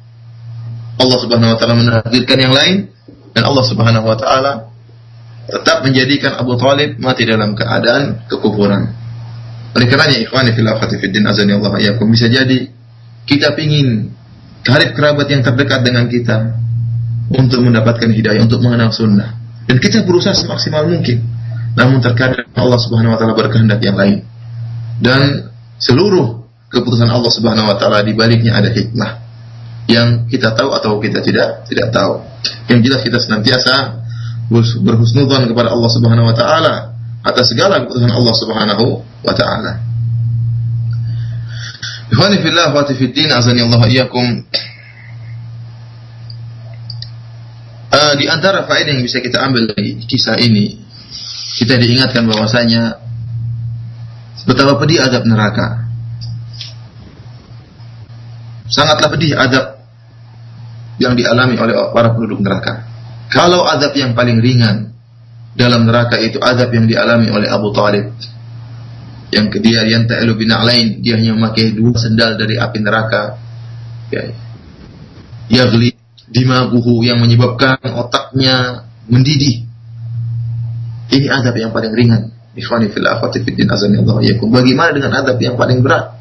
Allah Subhanahu wa taala menakdirkan yang lain, dan Allah Subhanahu wa taala tetap menjadikan Abu Thalib mati dalam keadaan kekufuran. Oleh karenanya ikhwani fil akhwati fid din azani Allah iyyakum, bisa jadi kita pingin karib kerabat yang terdekat dengan kita untuk mendapatkan hidayah, untuk mengenal sunnah, dan kita berusaha semaksimal mungkin, namun terkadang Allah Subhanahu wa taala berkehendak yang lain, dan seluruh keputusan Allah Subhanahu wa taala di baliknya ada hikmah yang kita tahu atau kita tidak tahu. Yang jelas kita senantiasa berhusnudzon kepada Allah Subhanahu wa taala atas segala keputusan Allah Subhanahu wa taala. Ikhwani fillah wa fiddin azani Allah iyyakum. Di antara faedah yang bisa kita ambil dari kisah ini, kita diingatkan bahwasanya betapa pedih azab neraka. Sangatlah pedih azab yang dialami oleh para penduduk neraka. Kalau azab yang paling ringan dalam neraka itu azab yang dialami oleh Abu Thalib, yang dia yanta'lu bina'lain, dia hanya memakai 2 sendal dari api neraka, yaghli dimaguhu, yang menyebabkan otaknya mendidih. Ini azab yang paling ringan. Ikhwani fil akhwati fid din azani Allah iyyakum. Bagaimana dengan azab yang paling berat?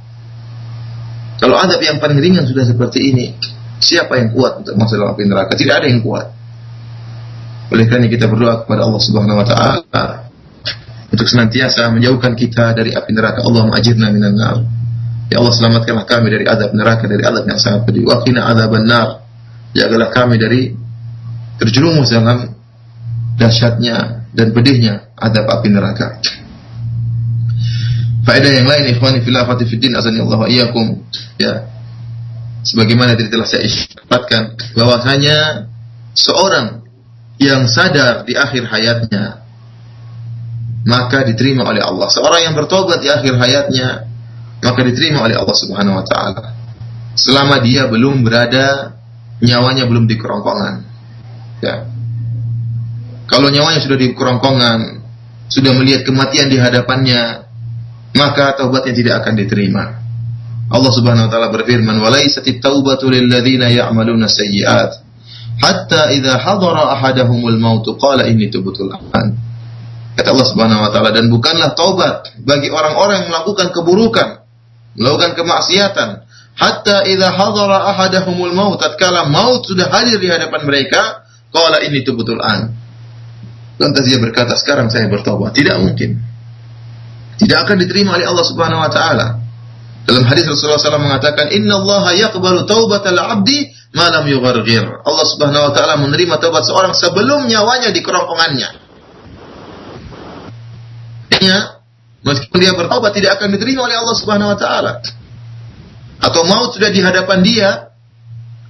Kalau azab yang paling ringan sudah seperti ini, siapa yang kuat untuk masuk dalam api neraka? Tidak ada yang kuat. Oleh karena kita berdoa kepada Allah Subhanahu wa taala untuk senantiasa menjauhkan kita dari api neraka. Allahumma ajirna minan nar. Ya Allah, selamatkanlah kami dari azab neraka, dari azab yang sangat pedih. Wa qina adzaban nar. Jagalah kami dari terjerumus dalam dahsyatnya dan pedihnya azab api neraka. Faedah yang lain ikhwani fillah wa fiddin azani Allah wa iyyakum, ya. Sebagaimana tadi telah saya isyaratkan bahwasanya seorang yang sadar di akhir hayatnya maka diterima oleh Allah. Seorang yang bertobat di akhir hayatnya maka diterima oleh Allah Subhanahu wa taala. Selama dia belum berada, nyawanya belum di kerongkongan. Ya. Kalau nyawanya sudah di kerongkongan, sudah melihat kematian di hadapannya, maka taubatnya tidak akan diterima. Allah Subhanahu wa taala berfirman, "Wa laisatit taubatu lil ladzina ya'maluna sayyi'at hatta idza hadara ahadahumul maut qala inni tubtu al-an." Kata Allah Subhanahu wa taala, dan bukanlah taubat bagi orang-orang yang melakukan keburukan, melakukan kemaksiatan, hatta idza hadara ahadahumul maut, tatkala maut sudah hadir di hadapan mereka, qala inni tubtu al-an. Lantas dia berkata, sekarang saya bertobat. Tidak mungkin. Tidak akan diterima oleh Allah Subhanahu wa taala. Dalam hadis Rasulullah SAW mengatakan, "Innallaha yaqbalu taubatal 'abdi ma lam yugharghir." Allah Subhanahu wa taala menerima taubat seorang sebelum nyawanya di kerongkongannya. Artinya, meskipun dia bertaubat tidak akan diterima oleh Allah Subhanahu wa taala. Atau maut sudah di hadapan dia,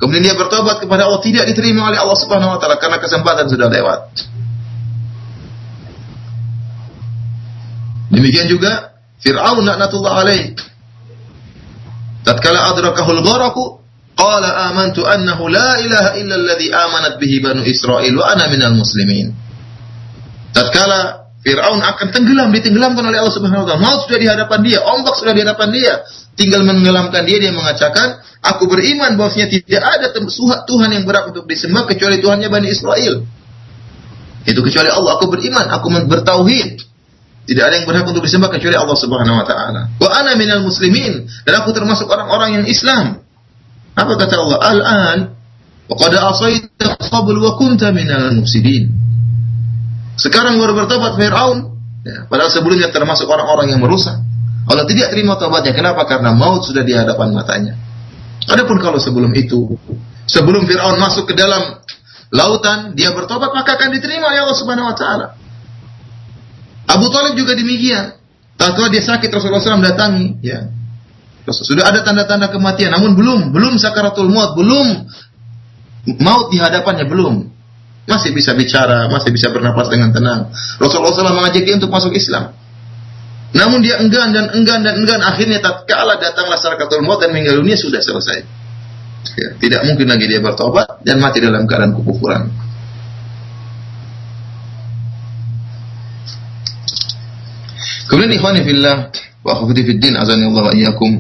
kemudian dia bertobat kepada Allah, tidak diterima oleh Allah Subhanahu wa taala karena kesempatan sudah lewat. Demikian juga Fir'aun laknatullah alaih. Tatkala adrakahul gharaqu qala amantu annahu la ilaha illa alladhi amanat bihi banu Israil wa ana minal muslimin. Tatkala Fir'aun akan tenggelam, ditenggelamkan oleh Allah Subhanahu wa taala. Maut sudah di hadapan dia, ombak sudah di hadapan dia. Tinggal menenggelamkan dia, dia mengatakan, "Aku beriman bahwasanya tidak ada Tuhan yang berhak untuk disembah kecuali Tuhannya Bani Israel." Itu kecuali Allah. Aku beriman, aku bertauhid. Tidak ada yang berhak untuk disembah kecuali Allah Subhanahu wa taala. Wa ana minal muslimin, dan aku termasuk orang-orang yang Islam. Apa kata Allah? Al-an wa qad asaita qabl wa kunta minal mufsidin. Sekarang baru bertobat Fir'aun, ya, padahal sebelumnya termasuk orang-orang yang merusak. Allah tidak terima taubatnya. Kenapa? Karena maut sudah di hadapan matanya. Adapun kalau sebelum itu, sebelum Fir'aun masuk ke dalam lautan, dia bertobat, maka akan diterima oleh Allah Subhanahu wa taala. Abu Thalib juga demikian. Tatkala dia sakit, Rasulullah SAW datangi, ya. Sudah ada tanda-tanda kematian, namun belum sakaratul maut, belum maut di hadapannya, belum. Masih bisa bicara, masih bisa bernapas dengan tenang. Rasulullah SAW mengajak dia untuk masuk Islam. Namun dia enggan, akhirnya tatkala datanglah sakaratul maut dan meninggal dunia, sudah selesai. Ya, tidak mungkin lagi dia bertobat dan mati dalam keadaan kekufuran. Kemudian ikhwani fillah wa akhwati fiddin azanillahu wa iyyakum.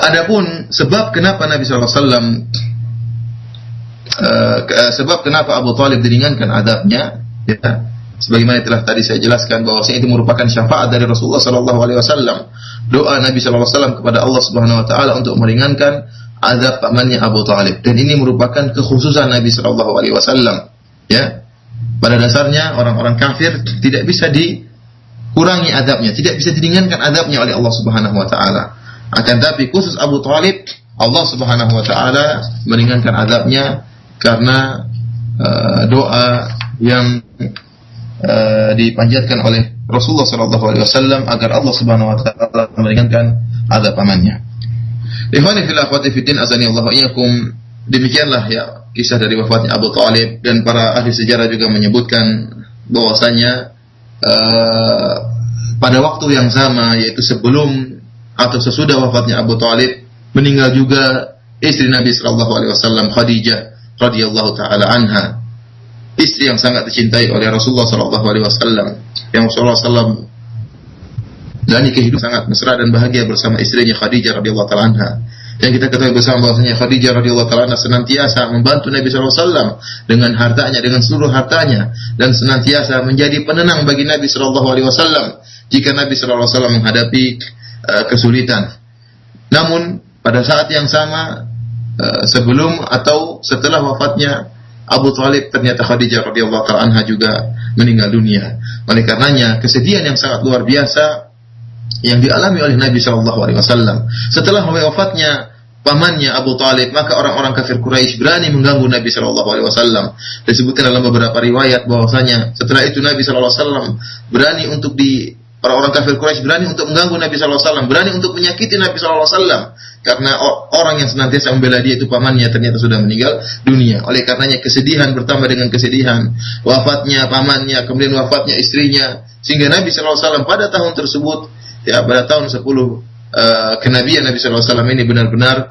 Adapun sebab kenapa Nabi sallallahu alaihi wasallam sebab kenapa Abu Thalib diringankan azabnya, ya, sebagaimana telah tadi saya jelaskan bahwasanya itu merupakan syafaat dari Rasulullah sallallahu alaihi wasallam. Doa Nabi sallallahu alaihi wasallam kepada Allah Subhanahu wa taala untuk meringankan azab pamannya Abu Thalib, dan ini merupakan kekhususan Nabi sallallahu alaihi wasallam, ya. Pada dasarnya orang-orang kafir tidak bisa dikurangi azabnya, tidak bisa diringankan azabnya oleh Allah Subhanahu wa taala. Akan tapi khusus Abu Thalib, Allah Subhanahu wa taala meringankan azabnya karena doa yang dipanjatkan oleh Rasulullah sallallahu alaihi wasallam agar Allah Subhanahu wa taala meringankan azab pamannya. Ikhwani fil akhwati fiddin azani Allah wa iyyakum. Demikianlah ya kisah dari wafatnya Abu Thalib, dan para ahli sejarah juga menyebutkan bahwasanya pada waktu yang sama, yaitu sebelum atau sesudah wafatnya Abu Thalib, meninggal juga istri Nabi sallallahu alaihi wasallam, Khadijah radhiyallahu taala anha. Istri yang sangat dicintai oleh Rasulullah sallallahu alaihi wasallam, yang Rasulullah sallallahu jalani kehidupan sangat mesra dan bahagia bersama istrinya Khadijah radhiyallahu taala anha. Yang kita ketahui bersama bahwasanya Khadijah radhiyallahu taala anha senantiasa membantu Nabi sallallahu alaihi wasallam dengan hartanya, dengan seluruh hartanya, dan senantiasa menjadi penenang bagi Nabi sallallahu alaihi wasallam jika Nabi sallallahu alaihi wasallam menghadapi kesulitan. Namun pada saat yang sama, sebelum atau setelah wafatnya Abu Thalib, ternyata Khadijah radhiyallahu taala anha juga meninggal dunia. Oleh karenanya kesedihan yang sangat luar biasa yang dialami oleh Nabi sallallahu alaihi wasallam. Setelah wafatnya pamannya Abu Thalib, maka orang-orang kafir Quraisy berani mengganggu Nabi sallallahu alaihi wasallam. Disebutkan dalam beberapa riwayat bahwasanya setelah itu Nabi sallallahu alaihi wasallam berani untuk orang-orang kafir Quraisy berani untuk mengganggu Nabi sallallahu alaihi wasallam, berani untuk menyakiti Nabi sallallahu alaihi wasallam, karena orang yang senantiasa membela dia itu pamannya ternyata sudah meninggal dunia. Oleh karenanya kesedihan bertambah dengan kesedihan, wafatnya pamannya, kemudian wafatnya istrinya, sehingga Nabi sallallahu alaihi wasallam pada tahun tersebut, ya pada tahun 10 kenabian Nabi sallallahu alaihi wasallam ini benar-benar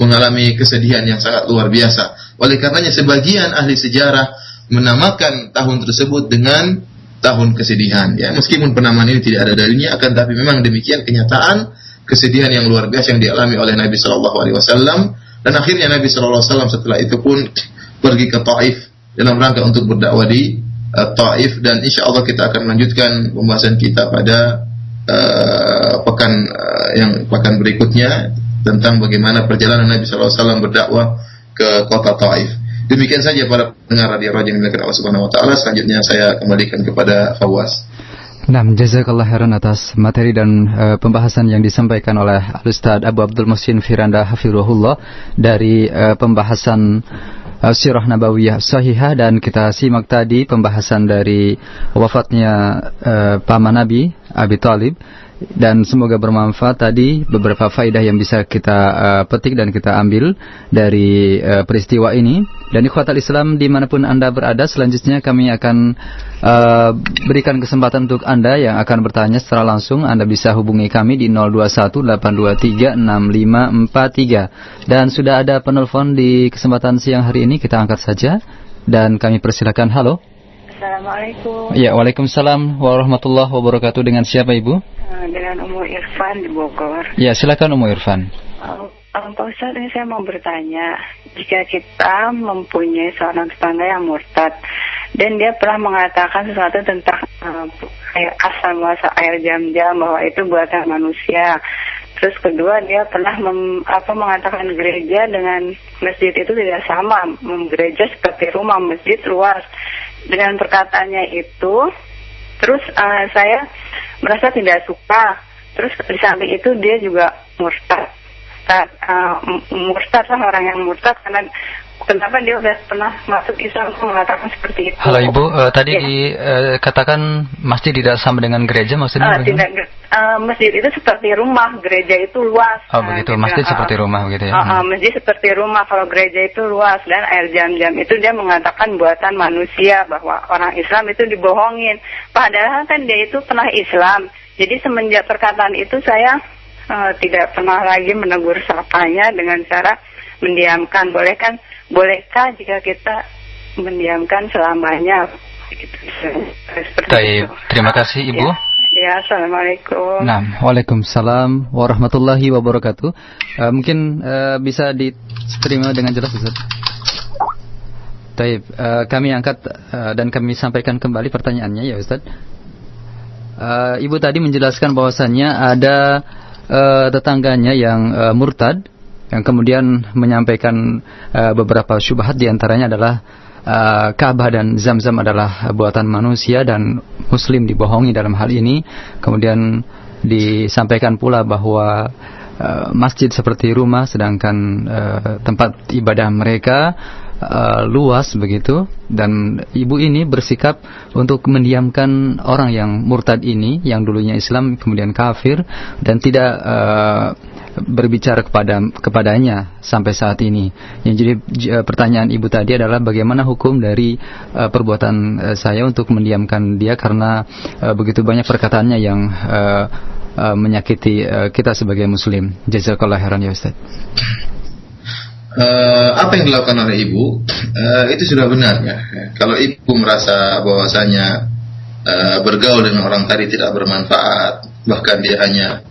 mengalami kesedihan yang sangat luar biasa. Oleh karenanya sebagian ahli sejarah menamakan tahun tersebut dengan tahun kesedihan, ya, meskipun penamaan ini tidak ada dalilnya, akan tapi memang demikian kenyataan kesedihan yang luar biasa yang dialami oleh Nabi sallallahu alaihi wasallam. Dan akhirnya Nabi sallallahu alaihi wasallam setelah itu pun pergi ke Taif dalam rangka untuk berdakwah di Taif, dan insyaallah kita akan melanjutkan pembahasan kita pada pekan berikutnya tentang bagaimana perjalanan Nabi sallallahu alaihi wasallam berdakwah ke kota Taif. Demikian saja para pendengar radio Raja yang dimuliakan Allah Subhanahu wa taala. Selanjutnya saya kembalikan kepada Fawaz. Nah, jazakallah khairan atas materi dan pembahasan yang disampaikan oleh Al-Ustaz Abu Abdul Muhsin Firanda hafizahullah dari pembahasan Sirah Nabawiyah Sahihah, dan kita simak tadi pembahasan dari wafatnya paman Nabi Abi Thalib, dan semoga bermanfaat tadi beberapa faedah yang bisa kita petik dan kita ambil dari peristiwa ini. Dan ikhwatal Islam dimanapun Anda berada, selanjutnya kami akan berikan kesempatan untuk Anda yang akan bertanya secara langsung. Anda bisa hubungi kami di 0218236543. Dan sudah ada penelpon di kesempatan siang hari ini, kita angkat saja dan kami persilakan. Halo. Assalamualaikum. Ya, waalaikumsalam warahmatullahi wabarakatuh. Dengan siapa Ibu? Dengan Umu Irfan di Bogor. Ya, silakan Umu Irfan. Pak Ustadz, ini saya mau bertanya, jika kita mempunyai seorang tetangga yang murtad dan dia pernah mengatakan sesuatu tentang asal muasal air Zam-Zam bahwa itu buatan manusia. Terus kedua, dia pernah mengatakan gereja dengan masjid itu tidak sama. Gereja seperti rumah, masjid luas. Dengan perkataannya itu, terus saya merasa tidak suka. Terus di samping itu dia juga murtad. Murtad lah, orang yang murtad karena kenapa dia sudah pernah masuk Islam mengatakan seperti itu. Halo Ibu, tadi dikatakan masjid tidak sama dengan gereja, maksudnya? Tidak, masjid itu seperti rumah, gereja itu luas. Oh begitu, masjid seperti rumah begitu ya? Masjid seperti rumah, kalau gereja itu luas. Dan air Zam-Zam itu dia mengatakan buatan manusia, bahwa orang Islam itu dibohongin. Padahal kan dia itu pernah Islam. Jadi semenjak perkataan itu saya tidak pernah lagi menegur sapanya dengan cara mendiamkan. Bolehkah jika kita mendiamkan selamanya Gitu. Seperti Baik, itu. terima kasih Ibu. Ya, assalamualaikum. Nah, waalaikumsalam warahmatullahi wabarakatuh. Mungkin bisa diterima dengan jelas, Ustaz. Baik, kami angkat dan kami sampaikan kembali pertanyaannya ya Ustaz. Ibu tadi menjelaskan bahwasannya ada tetangganya yang murtad, yang kemudian menyampaikan beberapa syubhat, diantaranya adalah Ka'bah dan Zam-Zam adalah buatan manusia dan Muslim dibohongi dalam hal ini. Kemudian disampaikan pula bahwa masjid seperti rumah, sedangkan tempat ibadah mereka luas begitu. Dan ibu ini bersikap untuk mendiamkan orang yang murtad ini, yang dulunya Islam kemudian kafir, dan tidak berbicara kepadanya sampai saat ini. Jadi pertanyaan ibu tadi adalah bagaimana hukum dari perbuatan saya untuk mendiamkan dia, karena begitu banyak perkataannya yang menyakiti kita sebagai muslim. Jazakallah khairan ya Ustaz. Apa yang dilakukan oleh ibu itu sudah benar ya. Kalau ibu merasa bahwasanya bergaul dengan orang tadi tidak bermanfaat, bahkan dia hanya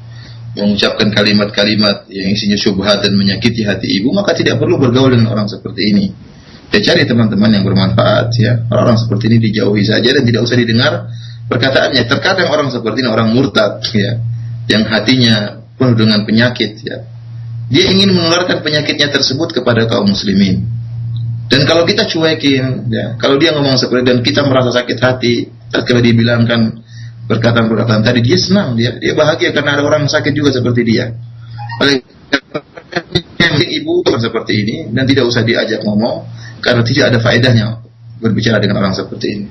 mengucapkan kalimat-kalimat yang isinya syubhat dan menyakiti hati ibu, maka tidak perlu bergaul dengan orang seperti ini. Ya, cari teman-teman yang bermanfaat ya. Orang seperti ini dijauhi saja dan tidak usah didengar perkataannya. Terkadang orang seperti ini orang murtad ya, yang hatinya penuh dengan penyakit ya. Dia ingin menularkan penyakitnya tersebut kepada kaum muslimin. Dan kalau kita cuekin ya, kalau dia ngomong seperti dan kita merasa sakit hati tatkala dibilangkan perkataan-perkataan tadi, dia senang, dia bahagia karena ada orang sakit juga seperti dia. Oleh karena ibu seperti ini dan tidak usah diajak ngomong karena tidak ada faedahnya berbicara dengan orang seperti ini.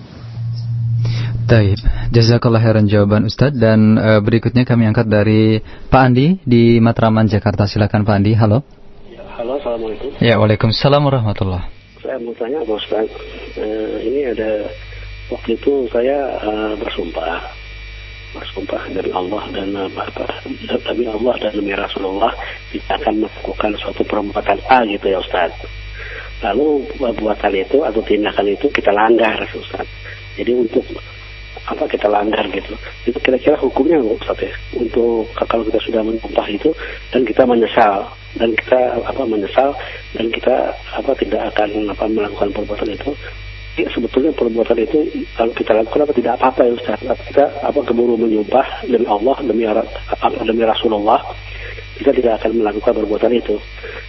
Baik, jazakallah khairan jawaban Ustaz. Dan berikutnya kami angkat dari Pak Andi di Matraman, Jakarta. Silakan Pak Andi. Halo. Ya, halo, assalamualaikum. Ya, waalaikumsalam warahmatullah. Saya mau tanya Pak Ustaz, ini ada waktu itu saya bersumpah dari Allah dan demi Allah dan demi Rasulullah kita akan melakukan suatu perbuatan A gitu ya Ustaz. Lalu perbuatan itu atau tindakan itu kita langgar Ustaz. Jadi untuk apa kita langgar gitu? Itu kira-kira hukumnya Ustaz ya? Untuk kalau kita sudah menyumpah itu dan kita menyesal dan kita tidak akan melakukan perbuatan itu. Ya, sebetulnya perbuatan itu kalau kita lakukan tidak apa-apa ya Ustaz. Kita keburu menyumpah demi Allah, demi Rasulullah, kita tidak akan melakukan perbuatan itu.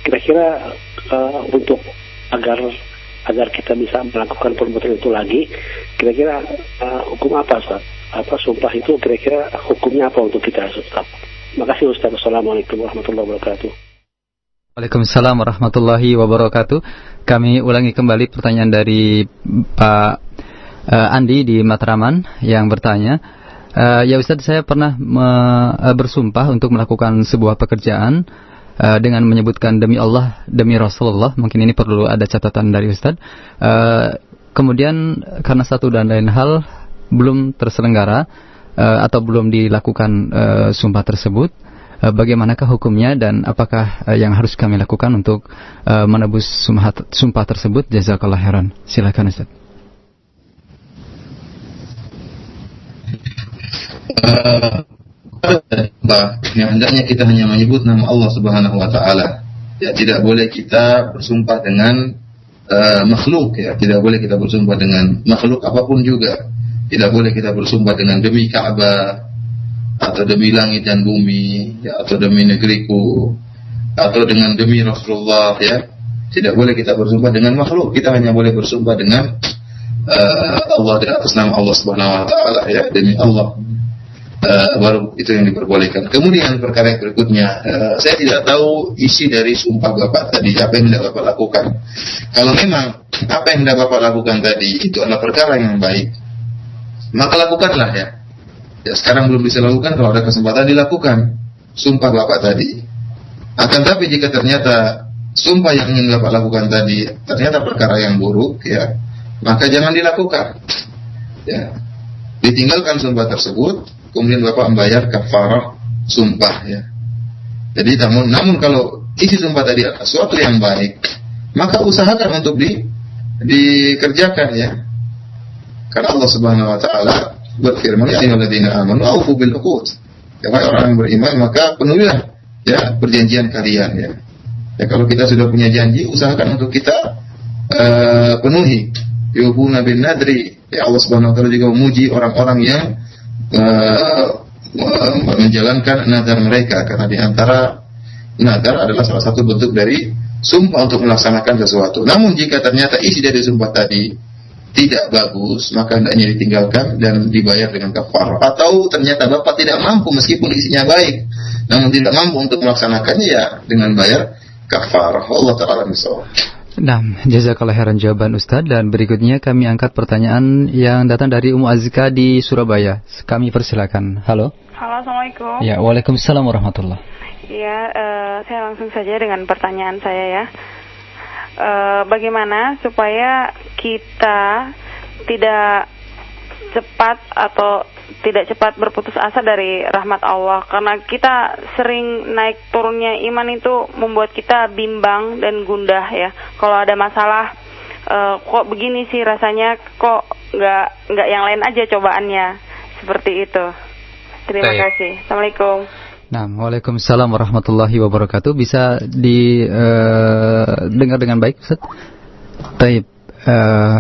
Kira-kira untuk agar kita bisa melakukan perbuatan itu lagi, kira-kira hukum apa Ustaz? Sumpah itu kira-kira hukumnya apa untuk kita Ustaz? Makasih Ustaz. Assalamualaikum warahmatullahi wabarakatuh. Waalaikumsalam warahmatullahi wabarakatuh. Kami ulangi kembali pertanyaan dari Pak Andi di Matraman yang bertanya, ya Ustaz, saya pernah bersumpah untuk melakukan sebuah pekerjaan dengan menyebutkan demi Allah, demi Rasulullah. Mungkin ini perlu ada catatan dari Ustaz. Kemudian karena satu dan lain hal belum terselenggara atau belum dilakukan sumpah tersebut, bagaimanakah hukumnya dan apakah yang harus kami lakukan untuk menebus sumpah tersebut? Jazakallah khairan. Silakan Ustaz. Yang hendaknya kita hanya menyebut nama Allah Subhanahu wa taala. Ya, tidak boleh kita bersumpah dengan makhluk ya, tidak boleh kita bersumpah dengan makhluk apapun juga. Tidak boleh kita bersumpah dengan demi Ka'bah atau demi langit dan bumi ya, atau demi negeriku atau dengan demi Rasulullah ya. Tidak boleh kita bersumpah dengan makhluk. Kita hanya boleh bersumpah dengan Allah, di atas nama Allah Subhanahu wa taala ya, demi Allah. Baru itu yang diperbolehkan. Kemudian perkara yang berikutnya, saya tidak tahu isi dari sumpah Bapak tadi, apa yang hendak Bapak lakukan. Kalau memang apa yang hendak Bapak lakukan tadi itu adalah perkara yang baik, maka lakukanlah ya. Ya, sekarang belum bisa lakukan, kalau ada kesempatan dilakukan sumpah Bapak tadi. Akan tapi jika ternyata sumpah yang ingin Bapak lakukan tadi ternyata perkara yang buruk ya, maka jangan dilakukan. Ya. Ditinggalkan sumpah tersebut, kemudian Bapak membayar kafarah sumpah ya. Jadi namun kalau isi sumpah tadi adalah sesuatu yang baik, maka usahakan untuk dikerjakan ya. Karena Allah Subhanahu wa taala berfirman, "Ya ayyuhalladzina amanu aufu bil uqud." Ya, orang yang beriman maka penuhilah ya perjanjian kalian ya. Ya, kalau kita sudah punya janji, usahakan untuk kita penuhi. Yufuna bin nadri. Ya, Allah Subhanahu wa taala juga memuji orang-orang yang menjalankan nadar mereka, karena di antara nadar adalah salah satu bentuk dari sumpah untuk melaksanakan sesuatu. Namun jika ternyata isi dari sumpah tadi tidak bagus, maka hendaknya ditinggalkan dan dibayar dengan kafarah. Atau ternyata Bapak tidak mampu meskipun isinya baik, namun tidak mampu untuk melaksanakannya, ya dengan bayar kafarah. Allah ta'ala misal. Nah, jazakallah khairan jawaban Ustaz. Dan berikutnya kami angkat pertanyaan yang datang dari Ummu Azka di Surabaya. Kami persilakan. Halo. Halo, Assalamualaikum. Ya, waalaikumsalam warahmatullah. Ya, saya langsung saja dengan pertanyaan saya ya. Bagaimana supaya kita tidak cepat berputus asa dari rahmat Allah, karena kita sering naik turunnya iman itu membuat kita bimbang dan gundah ya. Kalau ada masalah, kok begini sih rasanya, kok nggak yang lain aja cobaannya, seperti itu. Terima kasih. Assalamualaikum. Nah, waalaikumsalam warahmatullahi wabarakatuh. Bisa didengar dengan baik, Ustaz? Taib.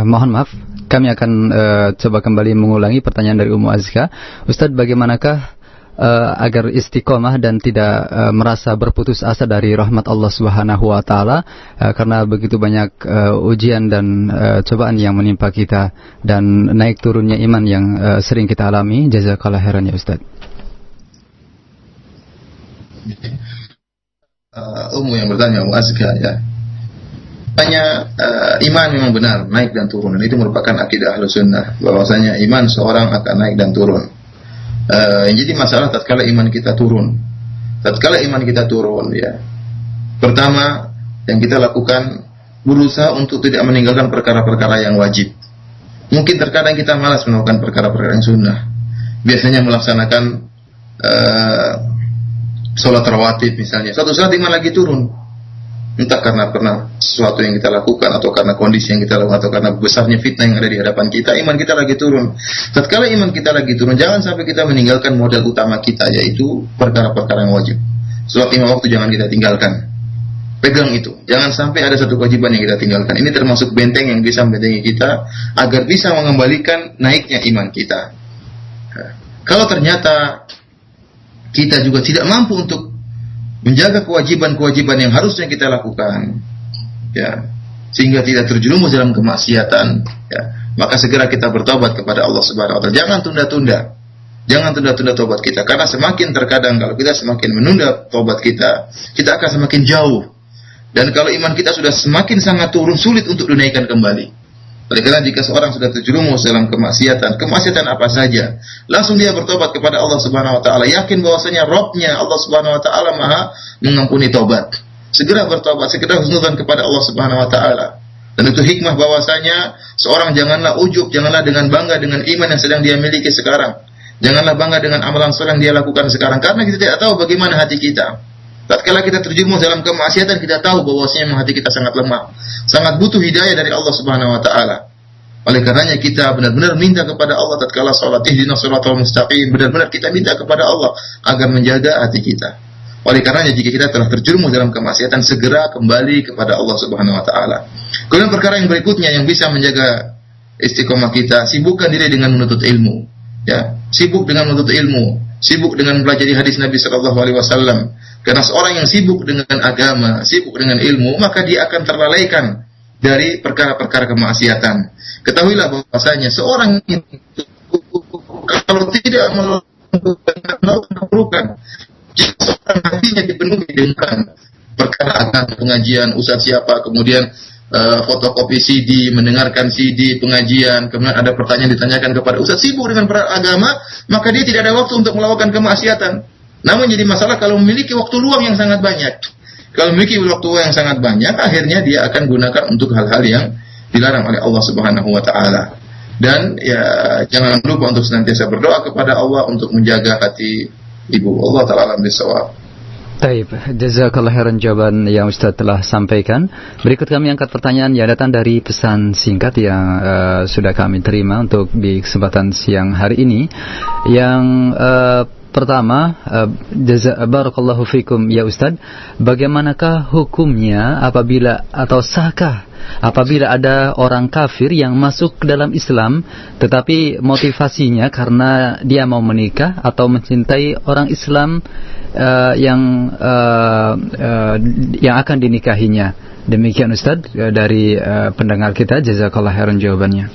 Mohon maaf, kami akan coba kembali mengulangi pertanyaan dari Ummu Azka. Ustaz, bagaimanakah agar istiqomah dan tidak merasa berputus asa dari rahmat Allah Subhanahu wa taala, karena begitu banyak ujian dan cobaan yang menimpa kita dan naik turunnya iman yang sering kita alami. Jazakallah khairan ya Ustaz. Ummu yang bertanya, Ummu Azka ya. Tanya, iman memang benar naik dan turun, dan itu merupakan akidah Ahlussunnah, bahwasanya iman seorang akan naik dan turun. Jadi masalah tatkala iman kita turun. Tatkala iman kita turun ya. Pertama yang kita lakukan, berusaha untuk tidak meninggalkan perkara-perkara yang wajib. Mungkin terkadang kita malas melakukan perkara-perkara yang sunnah. Biasanya melaksanakan sholat rawatib misalnya. Suatu saat iman lagi turun. Entah karena pernah sesuatu yang kita lakukan, atau karena kondisi yang kita lakukan, atau karena besarnya fitnah yang ada di hadapan kita, iman kita lagi turun. Tatkala iman kita lagi turun, jangan sampai kita meninggalkan modal utama kita, yaitu perkara-perkara yang wajib. Sholat 5 waktu jangan kita tinggalkan. Pegang itu. Jangan sampai ada satu kewajiban yang kita tinggalkan. Ini termasuk benteng yang bisa membentengi kita agar bisa mengembalikan naiknya iman kita. Kalau ternyata kita juga tidak mampu untuk menjaga kewajiban-kewajiban yang harusnya kita lakukan, ya, sehingga tidak terjerumus dalam kemaksiatan, ya, maka segera kita bertobat kepada Allah Subhanahu wa taala. Jangan tunda-tunda. Jangan tunda-tunda tobat kita, karena semakin terkadang kalau kita semakin menunda tobat kita akan semakin jauh. Dan kalau iman kita sudah semakin sangat turun, sulit untuk dinaikkan kembali. Oleh karena jika seorang sudah terjerumus dalam kemaksiatan apa saja, langsung dia bertobat kepada Allah Subhanahu wa taala, yakin bahwasanya Rabb-nya Allah Subhanahu wa taala Maha mengampuni tobat. Segera bertobat, segera husnudzan kepada Allah Subhanahu wa taala. Dan itu hikmah bahwasanya seorang janganlah ujub, janganlah dengan bangga dengan iman yang sedang dia miliki sekarang. Janganlah bangga dengan amalan soleh yang dia lakukan sekarang, karena kita tidak tahu bagaimana hati kita. Tatkala kita terjerumus dalam kemaksiatan, kita tahu bahwasanya hati kita sangat lemah, sangat butuh hidayah dari Allah Subhanahu wa taala. Oleh karenanya kita benar-benar minta kepada Allah tatkala salat, ihdinas shiratal mustaqim, benar-benar kita minta kepada Allah agar menjaga hati kita. Oleh karenanya jika kita telah terjerumus dalam kemaksiatan, segera kembali kepada Allah Subhanahu wa taala. Kemudian perkara yang berikutnya yang bisa menjaga istiqomah kita, sibukkan diri dengan menuntut ilmu. Ya, sibuk dengan menuntut ilmu, sibuk dengan mempelajari hadis Nabi sallallahu alaihi wasallam. Karena seorang yang sibuk dengan agama, sibuk dengan ilmu, maka dia akan terlalaikan dari perkara-perkara kemaksiatan. Ketahuilah bahwasanya seorang itu kalau tidak melakukan keburukan, jika seorang hatinya dipenuhi dengan perkara agama, pengajian, ustaz siapa, kemudian fotokopi CD, mendengarkan CD pengajian, kemudian ada pertanyaan ditanyakan kepada ustaz, sibuk dengan perkara agama, maka dia tidak ada waktu untuk melakukan kemaksiatan. Namun jadi masalah kalau memiliki waktu luang yang sangat banyak. Kalau memiliki waktu luang yang sangat banyak, akhirnya dia akan gunakan untuk hal-hal yang dilarang oleh Allah Subhanahu wa taala. Dan ya jangan lupa untuk senantiasa berdoa kepada Allah untuk menjaga hati ibu. Allah taala alam bisawab. Taib, jazakallah khairan jawaban yang Ustaz telah sampaikan. Berikut kami angkat pertanyaan yang datang dari pesan singkat yang sudah kami terima untuk di kesempatan siang hari ini. Yang pertama, barakallahu fikum ya Ustaz, bagaimanakah hukumnya apabila atau sahkah apabila ada orang kafir yang masuk ke dalam Islam tetapi motivasinya karena dia mau menikah atau mencintai orang Islam yang akan dinikahinya. Demikian Ustaz dari pendengar kita, jazakallah khairan jawabannya.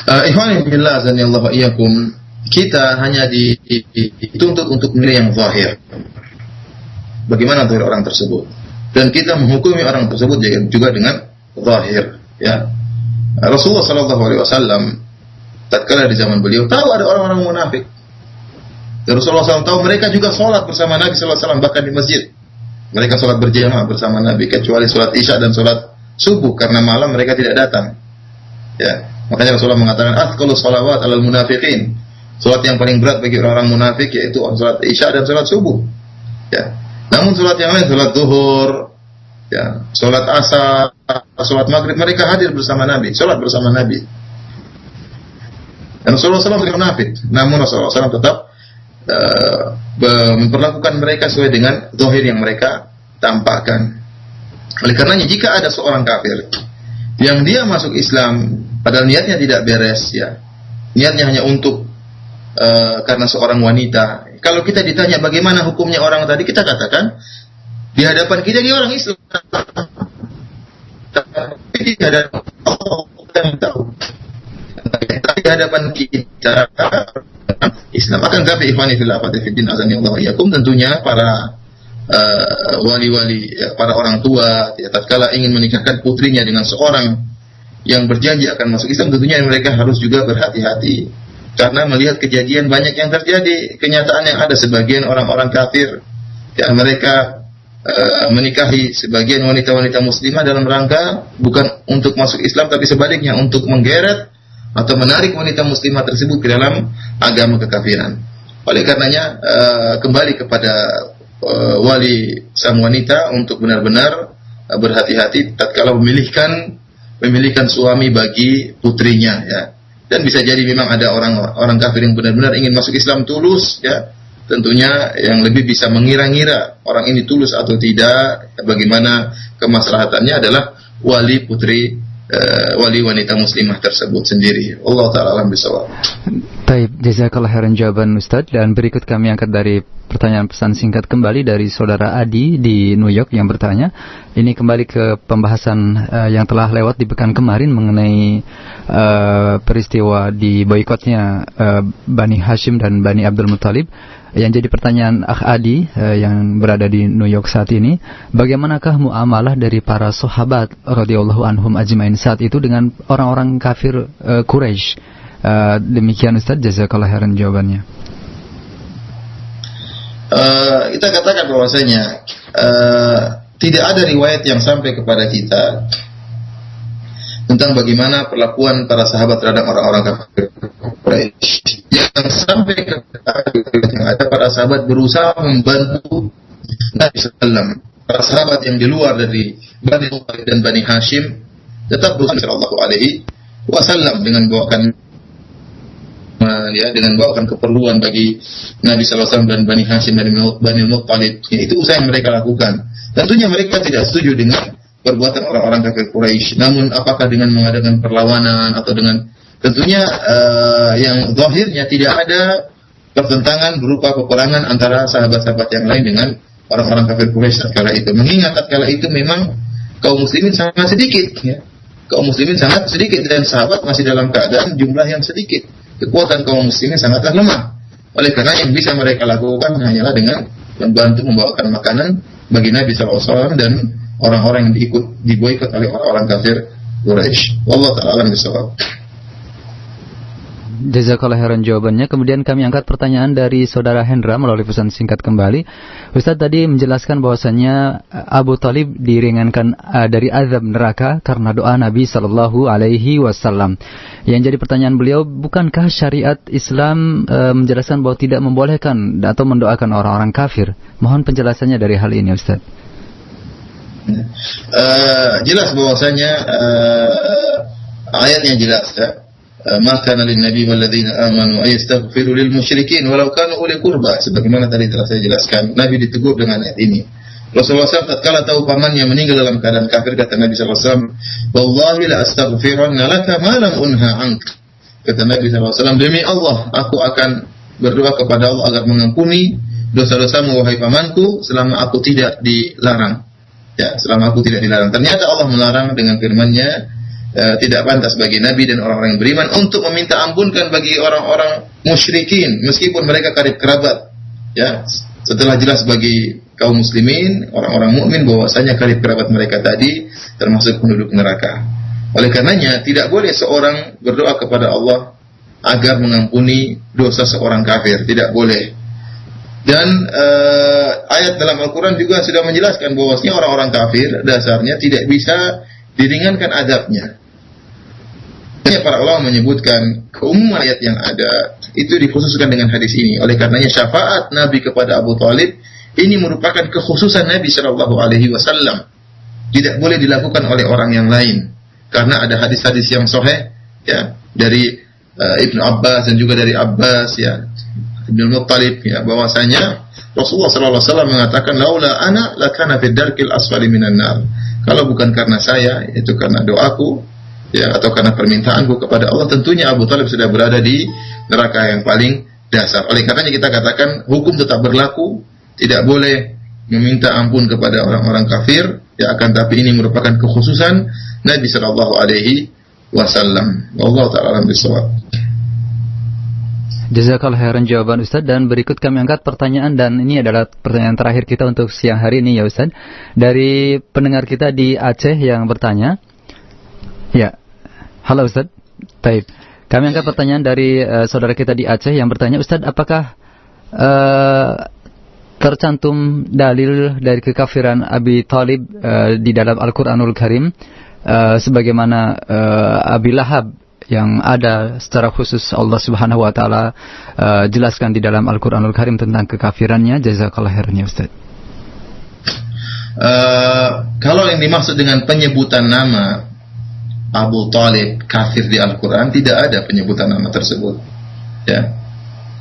Ikhwani billah azanillahu iyyakum, kita hanya dituntut untuk menilai yang zahir. Bagaimana zahir orang tersebut? Dan kita menghukumi orang tersebut juga dengan zahir, ya. Rasulullah sallallahu alaihi wasallam tatkala di zaman beliau tahu ada orang-orang munafik. Dan Rasulullah SAW tahu mereka juga sholat bersama Nabi sallallahu alaihi wasallam, bahkan di masjid. Mereka sholat berjamaah bersama Nabi kecuali sholat Isya dan sholat subuh, karena malam mereka tidak datang. Ya, makanya Rasulullah mengatakan athqalus shalawat 'alal munafiqin. Salat yang paling berat bagi orang-orang munafik yaitu salat Isya dan salat subuh. Ya. Namun salat yang lain, salat zuhur, ya, salat asar, salat maghrib, mereka hadir bersama Nabi, salat bersama Nabi. Dan Rasulullah SAW tidak munafik, namun Rasulullah SAW tetap memperlakukan mereka sesuai dengan zahir yang mereka tampakkan. Oleh karenanya jika ada seorang kafir yang dia masuk Islam padahal niatnya tidak beres, ya, niatnya hanya untuk karena seorang wanita. Kalau kita ditanya bagaimana hukumnya orang tadi, kita katakan di hadapan kita dia orang Islam. Tapi di hadapan Allah yang tahu. Di hadapan kita Islam akan tapi ikhwani fillah wa fiddin azanillahu iyyakum, tentunya para wali-wali, para orang tua ya, tatkala ingin menikahkan putrinya dengan seorang yang berjanji akan masuk Islam, tentunya mereka harus juga berhati-hati. Karena melihat kejadian banyak yang terjadi, kenyataan yang ada sebagian orang-orang kafir, ya, mereka menikahi sebagian wanita-wanita muslimah dalam rangka bukan untuk masuk Islam, tapi sebaliknya untuk menggeret atau menarik wanita muslimah tersebut ke dalam agama kekafiran. Oleh karenanya kembali kepada wali sang wanita untuk benar-benar berhati-hati tatkala memilihkan suami bagi putrinya, ya. Dan bisa jadi memang ada orang kafir yang benar-benar ingin masuk Islam tulus, ya. Tentunya yang lebih bisa mengira-ngira orang ini tulus atau tidak, bagaimana kemaslahatannya adalah wali wanita muslimah tersebut sendiri. Allah taala alam bisawab. Taib, jazakallah khairan jawaban Ustaz. Dan berikut kami angkat dari pertanyaan pesan singkat kembali dari saudara Adi di New York yang bertanya. Ini kembali ke pembahasan yang telah lewat di pekan kemarin mengenai peristiwa di boikotnya Bani Hashim dan Bani Abdul Muttalib. Yang jadi pertanyaan Akh Adi yang berada di New York saat ini, bagaimanakah muamalah dari para sahabat radhiyallahu anhum ajmain saat itu dengan orang-orang kafir Quraisy? Demikian Ustaz, jazakallah khairan jawabannya. Kita katakan bahwasanya tidak ada riwayat yang sampai kepada kita tentang bagaimana perlakuan para sahabat terhadap orang-orang kafir Quraisy. Yang sampai kepada yang ada para sahabat berusaha membantu Nabi SAW. Para sahabat yang di luar dari Bani Muttalib dan Bani Hashim tetap berusaha sallallahu alaihi wasallam dengan membawakan keperluan bagi Nabi SAW dan Bani Hashim dan Bani Muttalib. Itu usaha yang mereka lakukan. Tentunya mereka tidak setuju dengan perbuatan orang-orang kafir Quraisy. Namun apakah dengan mengadakan perlawanan atau dengan tentunya yang zahirnya tidak ada pertentangan berupa peperangan antara sahabat-sahabat yang lain dengan orang-orang kafir Quraisy tatkala itu. Mengingat tatkala itu memang kaum muslimin sangat sedikit, ya. Kaum muslimin sangat sedikit dan sahabat masih dalam keadaan jumlah yang sedikit. Kekuatan kaum muslimin sangatlah lemah. Oleh karena yang bisa mereka lakukan hanyalah dengan membantu membawakan makanan bagi Nabi SAW dan orang-orang yang diboikot oleh orang-orang kafir Quraisy. Wallahu ta'ala a'lam bishawab. Jazakallah khairan jawabannya. Kemudian kami angkat pertanyaan dari saudara Hendra melalui pesan singkat kembali. Ustaz tadi menjelaskan bahwasannya Abu Thalib diringankan dari azab neraka karena doa Nabi sallallahu alaihi wasallam. Yang jadi pertanyaan beliau, bukankah syariat Islam menjelaskan bahwa tidak membolehkan atau mendoakan orang-orang kafir? Mohon penjelasannya dari hal ini, Ustaz. Jelas bahwasanya ayatnya jelas ya. Ma kana lin-nabi wal ladzina amanu ayastaghfiru lil musyrikin walau kanu uli qurba, sebagaimana tadi telah saya jelaskan. Nabi ditegur dengan ayat ini. Rasulullah SAW tatkala tahu pamannya meninggal dalam keadaan kafir, kata Nabi SAW, wallahi la astaghfiranna laka ma lam unha anka. Kata Nabi SAW, demi Allah aku akan berdoa kepada Allah agar mengampuni dosa-dosamu wahai pamanku selama aku tidak dilarang. Ya, selama aku tidak dilarang. Ternyata Allah melarang dengan firman-Nya, tidak pantas bagi Nabi dan orang-orang yang beriman untuk meminta ampunkan bagi orang-orang musyrikin meskipun mereka karib kerabat. Ya, setelah jelas bagi kaum muslimin, orang-orang mukmin bahwasanya karib kerabat mereka tadi termasuk penduduk neraka. Oleh karenanya tidak boleh seorang berdoa kepada Allah agar mengampuni dosa seorang kafir, tidak boleh. Dan ayat dalam Al-Quran juga sudah menjelaskan bahwasanya orang-orang kafir dasarnya tidak bisa diringankan azabnya. Para ulama menyebutkan keumuman ayat yang ada itu dikhususkan dengan hadis ini. Oleh karenanya syafaat Nabi kepada Abu Thalib ini merupakan kekhususan Nabi Shallallahu Alaihi Wasallam. Tidak boleh dilakukan oleh orang yang lain karena ada hadis-hadis yang sahih ya dari Ibnu Abbas dan juga dari Abbas ya Ibnu Muttalib ya bahwasanya Rasulullah Sallallahu Alaihi Wasallam mengatakan laula ana lakana fid darkil asfali minan nar. Kalau bukan karena saya, itu karena doaku ya atau karena permintaanku kepada Allah, tentunya Abu Thalib sudah berada di neraka yang paling dasar. Oleh karenanya kita katakan hukum tetap berlaku, tidak boleh meminta ampun kepada orang-orang kafir ya, akan tapi ini merupakan kekhususan Nabi sallallahu alaihi wasallam. Wallahu ta'ala alam bissawab. Jazakallahu khairan jawaban Ustaz, dan berikut kami angkat pertanyaan, dan ini adalah pertanyaan terakhir kita untuk siang hari ini ya Ustaz, dari pendengar kita di Aceh yang bertanya. Ya, halo Ustaz. Baik, kami angkat pertanyaan dari saudara kita di Aceh yang bertanya, Ustaz, apakah tercantum dalil dari kekafiran Abi Thalib di dalam Al-Quranul Karim sebagaimana Abi Lahab yang ada secara khusus Allah Subhanahu wa taala jelaskan di dalam Al-Quranul Karim tentang kekafirannya? Jazakallahu khairan ya Ustaz. Kalau yang dimaksud dengan penyebutan nama Abu Thalib kafir di Al-Quran, tidak ada penyebutan nama tersebut ya.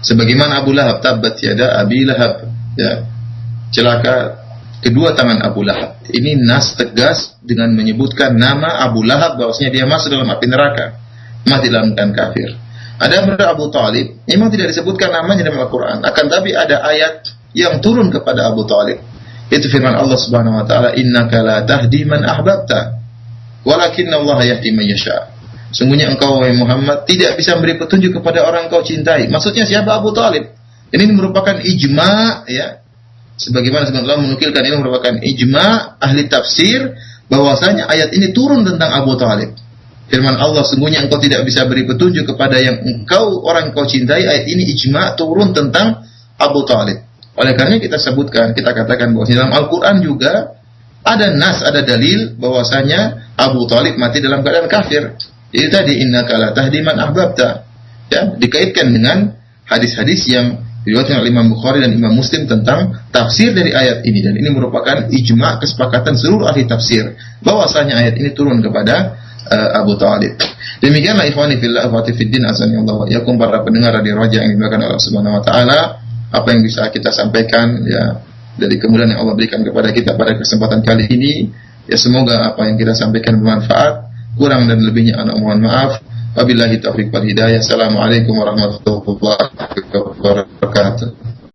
Sebagaimana Abu Lahab, tabbat yada Abi Lahab ya, celaka kedua tangan Abu Lahab. Ini nas tegas dengan menyebutkan nama Abu Lahab bahwasanya dia masuk dalam api neraka, mati dalam keadaan kafir. Ada pada Abu Thalib memang tidak disebutkan namanya dalam Al-Quran, akan tapi ada ayat yang turun kepada Abu Thalib, itu firman Allah Subhanahu wa taala, innaka la tahdi man ahbabta walakinna Allah yahdi man yasha. Sungguhnya engkau wahai Muhammad tidak bisa memberi petunjuk kepada orang yang kau cintai. Maksudnya siapa? Abu Thalib. Ini merupakan ijma ya. Sebagaimana sebagian ulama menukilkan, ini merupakan ijma ahli tafsir bahwasanya ayat ini turun tentang Abu Thalib. Firman Allah, sungguhnya engkau tidak bisa beri petunjuk kepada yang engkau orang kau cintai. Ayat ini ijma turun tentang Abu Thalib. Oleh karena kita sebutkan, kita katakan bahwa dalam Al-Quran juga ada nas, ada dalil bahwasanya Abu Thalib mati dalam keadaan kafir. Itu tadi innaka la tahdi man ahbabta. Ya, dikaitkan dengan hadis-hadis yang diriwayatkan oleh Imam Bukhari dan Imam Muslim tentang tafsir dari ayat ini, dan ini merupakan ijma kesepakatan seluruh ahli tafsir bahwasanya ayat ini turun kepada Abu Thalib. Demikianlah ikhwani fillah wa fiddin azani Allah wa yakum, para pendengar radio Raja yang dimuliakan Allah Subhanahu wa taala, apa yang bisa kita sampaikan ya dari kemudahan yang Allah berikan kepada kita pada kesempatan kali ini, ya semoga apa yang kita sampaikan bermanfaat. Kurang dan lebihnya anak mohon maaf. Wabillahi taufiq wal hidayah. Assalamualaikum warahmatullahi wabarakatuh.